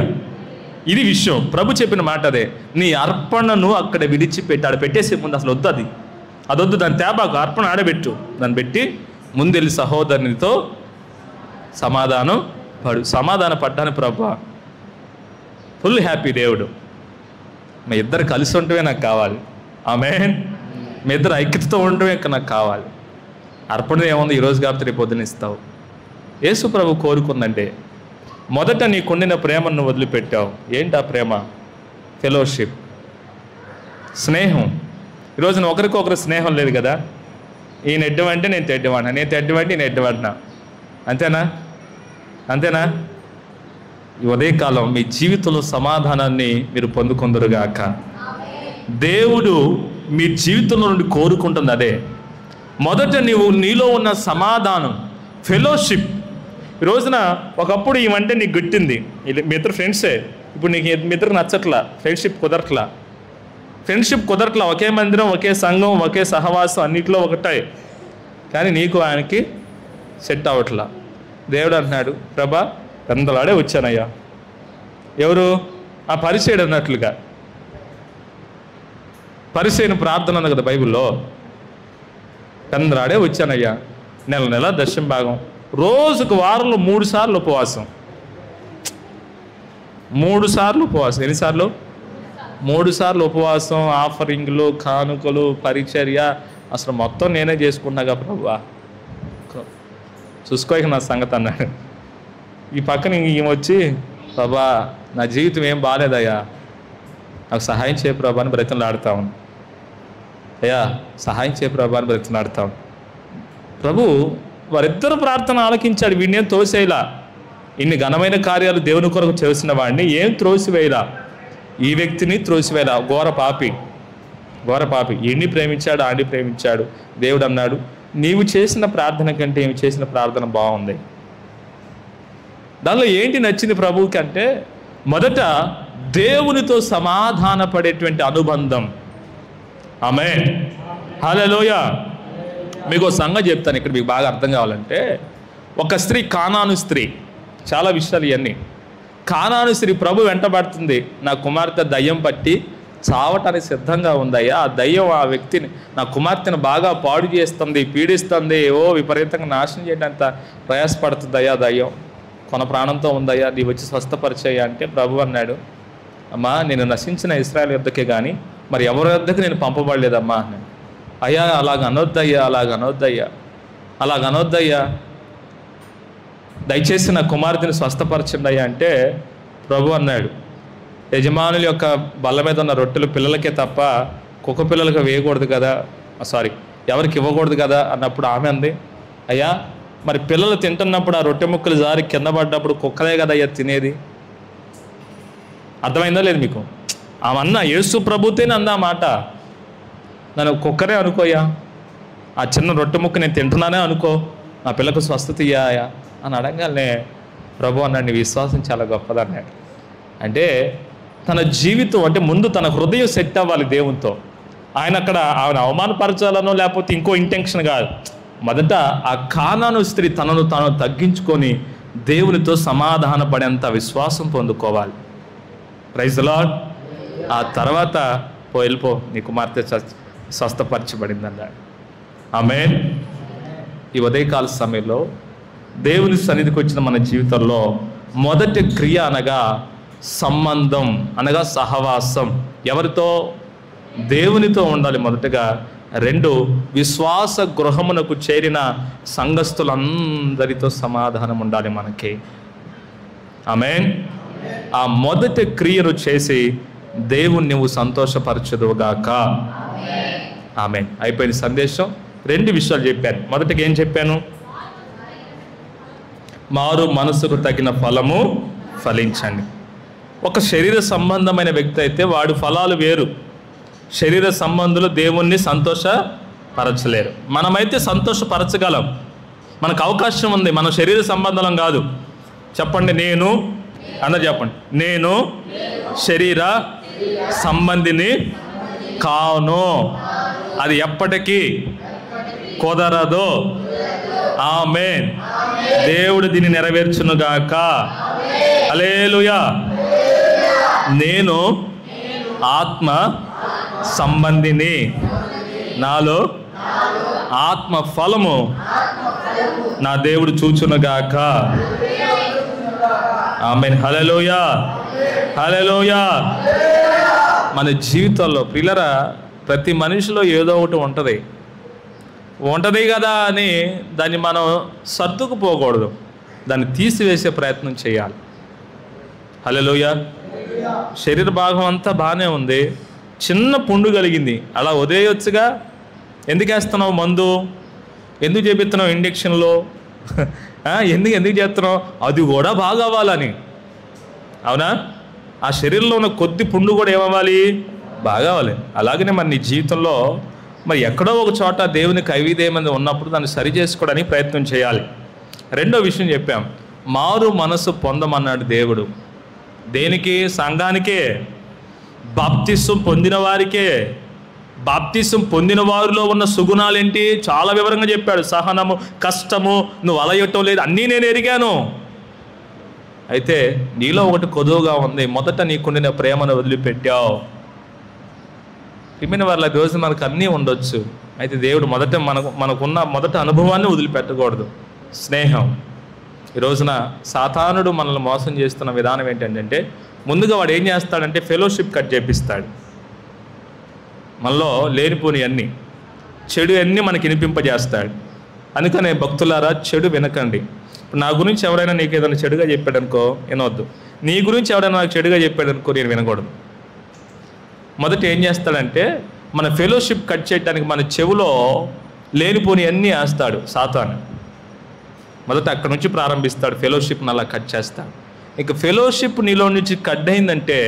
ఇది విషయం. ప్రభు చెప్పిన మాట అదే. నీ అర్పణను అక్కడ విడిచిపెట్టాడు, పెట్టేసే ముందు అసలు వద్దు, అదొద్దు, దాని తేబాకు, అర్పణ ఆడబెట్టు, దాన్ని పెట్టి ముందెళ్ళి సహోదరునితో సమాధాన పడ్డాను ప్రభు. Full happy. దేవుడు మీ ఇద్దరు కలిసి ఉండటమే నాకు కావాలి. ఆమేన్. మీ ఇద్దరు ఐక్యతతో ఉండటమే నాకు కావాలి. అర్పణ ఏముంది, ఈరోజు కాబట్టి రేపు పొద్దున ఇస్తావు. యేసు ప్రభు కోరుకుందంటే మొదట నీకుండిన ప్రేమను నువ్వు వదిలిపెట్టావు. ఏంటి ఆ ప్రేమ? ఫెలోషిప్, స్నేహం. ఈరోజున ఒకరికొకరు స్నేహం లేదు కదా. ఈయన ఎడ్డమంటే నేను తెడ్డమన్నా, నేను తెడ్డమంటే ఈయన ఎడ్డమంటున్నా. అంతేనా? ఈ ఉదయకాలం మీ జీవితంలో సమాధానాన్ని మీరు పొందుకొందురుగాక. దేవుడు మీ జీవితంలో నుండి కోరుకుంటుంది అదే. మొదట నీలో ఉన్న సమాధానం, ఫెలోషిప్. ఈ రోజున ఒకప్పుడు ఇవంటే నీకు గుట్టింది, మీ ఇద్దరు ఫ్రెండ్సే, ఇప్పుడు నీకు మీ ఇద్దరికి నచ్చట్లా, ఫ్రెండ్షిప్ కుదరట్లా. ఒకే మందిరం, ఒకే సంఘం, ఒకే సహవాసం, అన్నిట్లో ఒకటే, కానీ నీకు ఆయనకి సెట్ అవ్వట్లా. దేవుడు అంటున్నాడు, ప్రభా పెందలాడే వచ్చానయ్యా. ఎవరు? ఆ పరిచయుడు అన్నట్లుగా. పరిచయను ప్రార్థన ఉంది కదా బైబిల్లో. పెందలాడే వచ్చానయ్యా, నెల దశమ భాగం, రోజుకు వారంలో 3 సార్లు ఉపవాసం. 3 సార్లు ఉపవాసం. ఎన్నిసార్లు? 3 సార్లు ఉపవాసం, ఆఫరింగ్లు, కానుకలు, పరిచర్య, అసలు మొత్తం నేనే చేసుకున్నాగా ప్రభువా, చూసుకోక నా సంగతి అన్నాడు. ఈ పక్కన ఈమె వచ్చి, ప్రభా నా జీవితం ఏం బాగాలేదయ్యా, నాకు సహాయం చేయ ప్రభా అని బ్రతిమలాడుతా ఉంది. అయ్యా సహాయం చేయ ప్రభా అని బ్రతిమలాడుతా ఉంది. ప్రభు వారిద్దరు ప్రార్థన ఆలకించాడు. వీడినేం తోసేలా, ఇన్ని ఘనమైన కార్యాలు దేవుని కొరకు చేసిన వాడిని ఏం త్రోసివేయలా, ఈ వ్యక్తిని త్రోసివేయలా. ఘోర పాపి. ఎన్ని ప్రేమించాడు, ఆడిని ప్రేమించాడు. దేవుడు అన్నాడు, నీవు చేసిన ప్రార్థన కంటే ఏమి చేసిన ప్రార్థన బాగుంది. దానిలో ఏంటి నచ్చింది ప్రభువుకి అంటే, మొదట దేవునితో సమాధాన పడేటువంటి అనుబంధం. ఆమేన్, హల్లెలూయా. మీకు ఒక సంగతి చెప్తాను ఇక్కడ, మీకు బాగా అర్థం కావాలంటే. ఒక స్త్రీ, కానాను స్త్రీ, చాలా విషయాలు ఇవన్నీ. కానాను స్త్రీ ప్రభు వెంటబడుతుంది, నా కుమార్తె దయ్యం పట్టి చావటానికి సిద్ధంగా ఉందయ్యా, ఆ దయ్యం ఆ వ్యక్తిని, నా కుమార్తెను బాగా పాడు చేస్తుంది, పీడిస్తుంది, విపరీతంగా నాశనం చేయడానికి ప్రయాసపడుతుందయ్యా దయ్యం, కొన ప్రాణంతో ఉందయ్యా, నీ వచ్చి స్వస్థపరిచయ్యా అంటే ప్రభు అన్నాడు, అమ్మా నేను నశించిన ఇశ్రాయేలు యొద్దకే కానీ మరి ఎవరి యొద్దకు నేను పంపబడలేదమ్మా అన్నాడు. అయ్యా అలాగనొద్దయ్యా, దయచేసి నా కుమార్తెని స్వస్థపరచండి అయ్యా అంటే ప్రభు అన్నాడు, యజమానుల యొక్క బల్ల మీద ఉన్న రొట్టెలు పిల్లలకే తప్ప కుక్క పిల్లలకు వేయకూడదు కదా, ఎవరికి ఇవ్వకూడదు కదా అన్నప్పుడు ఆమె అంది, అయ్యా మరి పిల్లలు తింటున్నప్పుడు ఆ రొట్టె ముక్కలు జారి కింద పడ్డప్పుడు కుక్కలే కదా అయ్యా తినేది. అర్థమైందా లేదు మీకు? ఆమె అన్న యేసు ప్రభుతేనే అందా మాట, నన్ను కుక్కరే అనుకోయా, ఆ చిన్న రొట్టె ముక్క నేను తింటున్నానే అనుకో, నా పిల్లకు స్వస్థత ఇయ్యాయా అని అడగానే ప్రభు అన్నాడు, నీ విశ్వాసం చాలా గొప్పదన్నాడు. అంటే తన జీవితం, అంటే ముందు తన హృదయం సెట్ అవ్వాలి దేవునితో. ఆయన అవమానపరచాలనో లేకపోతే ఇంకో ఇంటెన్షన్ కాదు. మొదట ఆ కానాను స్త్రీ తనను తాను తగ్గించుకొని దేవునితో సమాధాన పడేంత విశ్వాసం పొందుకోవాలి. Praise the lord. ఆ తర్వాత వెళ్ళిపో, నీ కుమార్తె స్వస్థపరచబడింది అన్నాడు. ఆమేన్. ఈ ఉదయకాల సమయంలో దేవుని సన్నిధికి వచ్చిన మన జీవితంలో మొదటి క్రియ అనగా సంబంధం, అనగా సహవాసం. ఎవరితో? దేవునితో ఉండాలి మొదటగా. 2, విశ్వాస గృహమునకు చేరిన సంఘస్థులందరితో సమాధానం ఉండాలి మనకి. ఆమేన్. ఆ మొదటి క్రియను చేసి దేవుణ్ణి నువ్వు సంతోషపరచదువుగాక. ఆమేన్. అయిపోయిన సందేశం. 2 విషయాలు చెప్పాను. మొదటిగా ఏం చెప్పాను? మారు మనసుకు తగిన ఫలము ఫలించండి. ఒక శరీర సంబంధమైన వ్యక్తి అయితే వాడి ఫలాలు వేరు. శరీర సంబంధులు దేవుణ్ణి సంతోషపరచలేరు. మనమైతే సంతోషపరచగలం, మనకు అవకాశం ఉంది. మన శరీర సంబంధం కాదు. చెప్పండి, నేను చెప్పండి, నేను శరీర సంబంధిని కాను, అది ఎప్పటికీ కుదరదు. ఆమేన్. దేవుడు దీన్ని నెరవేర్చునుగాక. హల్లెలూయా. నేను ఆత్మ సంబంధిని, నాలో ఆత్మ ఫలము నా దేవుడు చూచునుగాక. ఆమేన్. హల్లెలూయా, హల్లెలూయా. మన జీవితంలో ప్రియులారా, ప్రతి మనిషిలో ఏదో ఒకటి ఉంటుంది కదా అని దాన్ని మనం సర్దుకుపోకూడదు, దాన్ని తీసివేసే ప్రయత్నం చేయాలి. హల్లెలూయా. శరీర భాగం అంతా బాగానే ఉంది, చిన్న పుండు కలిగింది, అలా వదిలేయొచ్చుగా. ఎందుకు వేస్తున్నావు మందు? ఎందుకు చేపిస్తున్నావు ఇంజక్షన్లో? ఎందుకు చేస్తున్నావు? అది కూడా బాగా అవ్వాలని. అవునా? ఆ శరీరంలో ఉన్న కొద్ది పుండు కూడా ఏమవ్వాలి? బాగా అవ్వాలి. అలాగనే మరి నీ జీవితంలో మరి ఎక్కడో ఒక చోట దేవునికి అవిధేయమంది ఉన్నప్పుడు దాన్ని సరి చేసుకోవడానికి ప్రయత్నం చేయాలి. రెండో విషయం చెప్పాం, మారు మనసు పొందమన్నాడు దేవుడు. దేనికి? సంఘానికే. బాప్తిసం పొందిన వారికే. బాప్తిసం పొందిన వారిలో ఉన్న సుగుణాలు ఏంటి చాలా వివరంగా చెప్పాడు. సహనము, కష్టము, నువ్వు అలయటం లేదు, అన్నీ నేను ఎరిగాను. అయితే నీలో ఒకటి కొదువుగా ఉంది, మొదట నీకుండిన ప్రేమను వదిలిపెట్టావు. ఇమిన వాళ్ళ రోజు మనకు అన్నీ ఉండొచ్చు, అయితే దేవుడు మొదట మనకున్న మొదట అనుభవాన్ని వదిలిపెట్టకూడదు. స్నేహం. ఈ రోజున సాతానుడు మనల్ని మోసం చేస్తున్న విధానం ఏంటంటే, ముందుగా వాడు ఏం చేస్తాడంటే ఫెలోషిప్ కట్ చేపిస్తాడు. మనలో లేనిపోని అన్నీ, చెడు అన్నీ మనకి వినిపింపజేస్తాడు. అందుకనే భక్తులారా, చెడు వినకండి. నా గురించి ఎవరైనా నీకు ఏదైనా చెడుగా చెప్పాడనుకో వినవద్దు. నీ గురించి ఎవరైనా నాకు చెడుగా చెప్పాడనుకో నేను వినకూడదు. మొదట ఏం చేస్తాడంటే మన ఫెలోషిప్ కట్ చేయడానికి మన చెవులో లేనిపోని అన్నీ వేస్తాడు సాతాను. మొదట అక్కడ నుంచి ప్రారంభిస్తాడు, ఫెలోషిప్ని అలా కట్ చేస్తాడు. ఇక ఫెలోషిప్ నీలో నుంచి కట్ అయిందంటే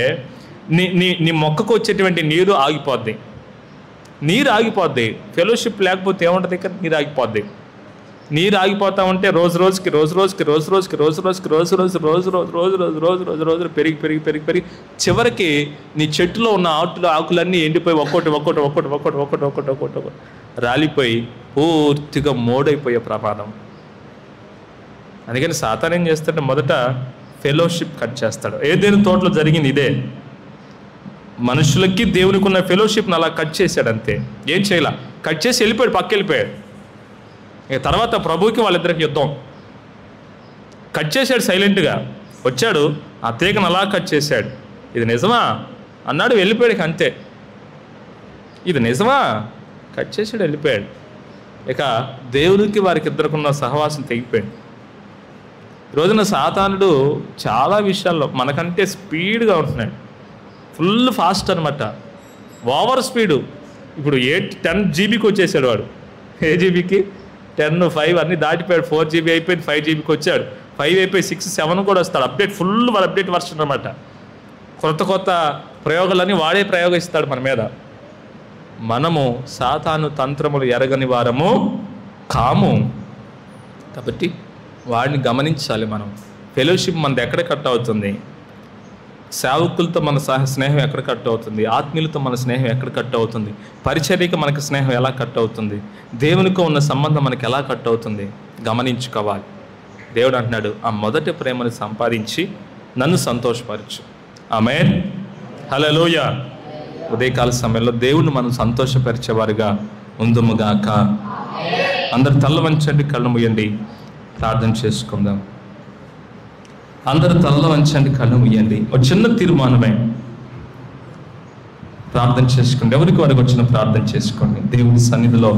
నీ మొక్కకు వచ్చేటువంటి నీరు ఆగిపోద్ది. నీరు ఆగిపోద్ది. ఫెలోషిప్ లేకపోతే ఏముంటుంది? ఇక్కడ నీరు ఆగిపోద్ది. నీరు ఆగిపోతా ఉంటే రోజు రోజుకి పెరిగి చివరికి నీ చెట్టులో ఉన్న ఆకులన్నీ ఎండిపోయి ఒక్కొక్కటి రాలిపోయి పూర్తిగా మోడైపోయే ప్రమాదం. అందుకని సాతాను ఏం చేస్తాడంటే మొదట ఫెలోషిప్ కట్ చేస్తాడు. ఏదైనా తోటలో జరిగింది ఇదే. మనుషులకి దేవునికి ఉన్న ఫెలోషిప్ని అలా కట్ చేశాడు, అంతే. ఏం చేయాల? కట్ చేసి వెళ్ళిపోయాడు, పక్క వెళ్ళిపోయాడు. ఇక తర్వాత ప్రభువుకి వాళ్ళిద్దరికి యుద్ధం. కట్ చేశాడు, సైలెంట్గా వచ్చాడు, ఆ తీగను అలా కట్ చేశాడు. ఇది నిజమా అన్నాడు, వెళ్ళిపోయాడు. అంతే. ఇది నిజమా? కట్ చేశాడు, వెళ్ళిపోయాడు. ఇక దేవునికి వారికి ఇద్దరికున్న సహవాసం తెగిపోయాడు. రోజున సాతానుడు చాలా విషయాల్లో మనకంటే స్పీడ్గా ఉంటున్నాడు. ఫుల్ ఫాస్ట్ అనమాట, ఓవర్ స్పీడు. ఇప్పుడు 10 జీబీకి వచ్చేసాడు వాడు. ఏ జీబీకి? 10, 5 అన్నీ దాటిపోయాడు. 4 GB అయిపోయింది, 5 GBకి వచ్చాడు. 5 అయిపోయి 6, 7 కూడా వస్తాడు. అప్డేట్, ఫుల్ అప్డేట్ వర్షన్ అనమాట. కొత్త ప్రయోగాలన్నీ వాడే ప్రయోగిస్తాడు మన మీద. మనము సాతాను తంత్రములు ఎరగని వారము కాము. కాబట్టి వాడిని గమనించాలి మనం. ఫెలోషిప్ మనది ఎక్కడ కట్ అవుతుంది? సేవకులతో మన స్నేహం ఎక్కడ కట్ అవుతుంది? ఆత్మీయులతో మన స్నేహం ఎక్కడ కట్ అవుతుంది? పరిచర్యకి మనకి స్నేహం ఎలా కట్ అవుతుంది? దేవునితో ఉన్న సంబంధం మనకి ఎలా కట్ అవుతుంది? గమనించుకోవాలి. దేవుడు అంటున్నాడు, ఆ మొదటి ప్రేమను సంపాదించి నన్ను సంతోషపరచు. ఆమేన్, హల్లెలూయా. ఉదయకాల సమయంలో దేవుణ్ణి మనం సంతోషపరిచేవారుగా ఉందుముగాక. అందరు తల్ల వంచండి, కళ్ళు మూయండి, ప్రార్థన చేసుకుందాం. అందరూ తలలో వంచండి, కళ్ళు మూయండి. ఒక చిన్న తీర్మానమే, ప్రార్థన చేసుకోండి. ఎవరికి వారికి వచ్చిన ప్రార్థన చేసుకోండి. దేవుని సన్నిధిలో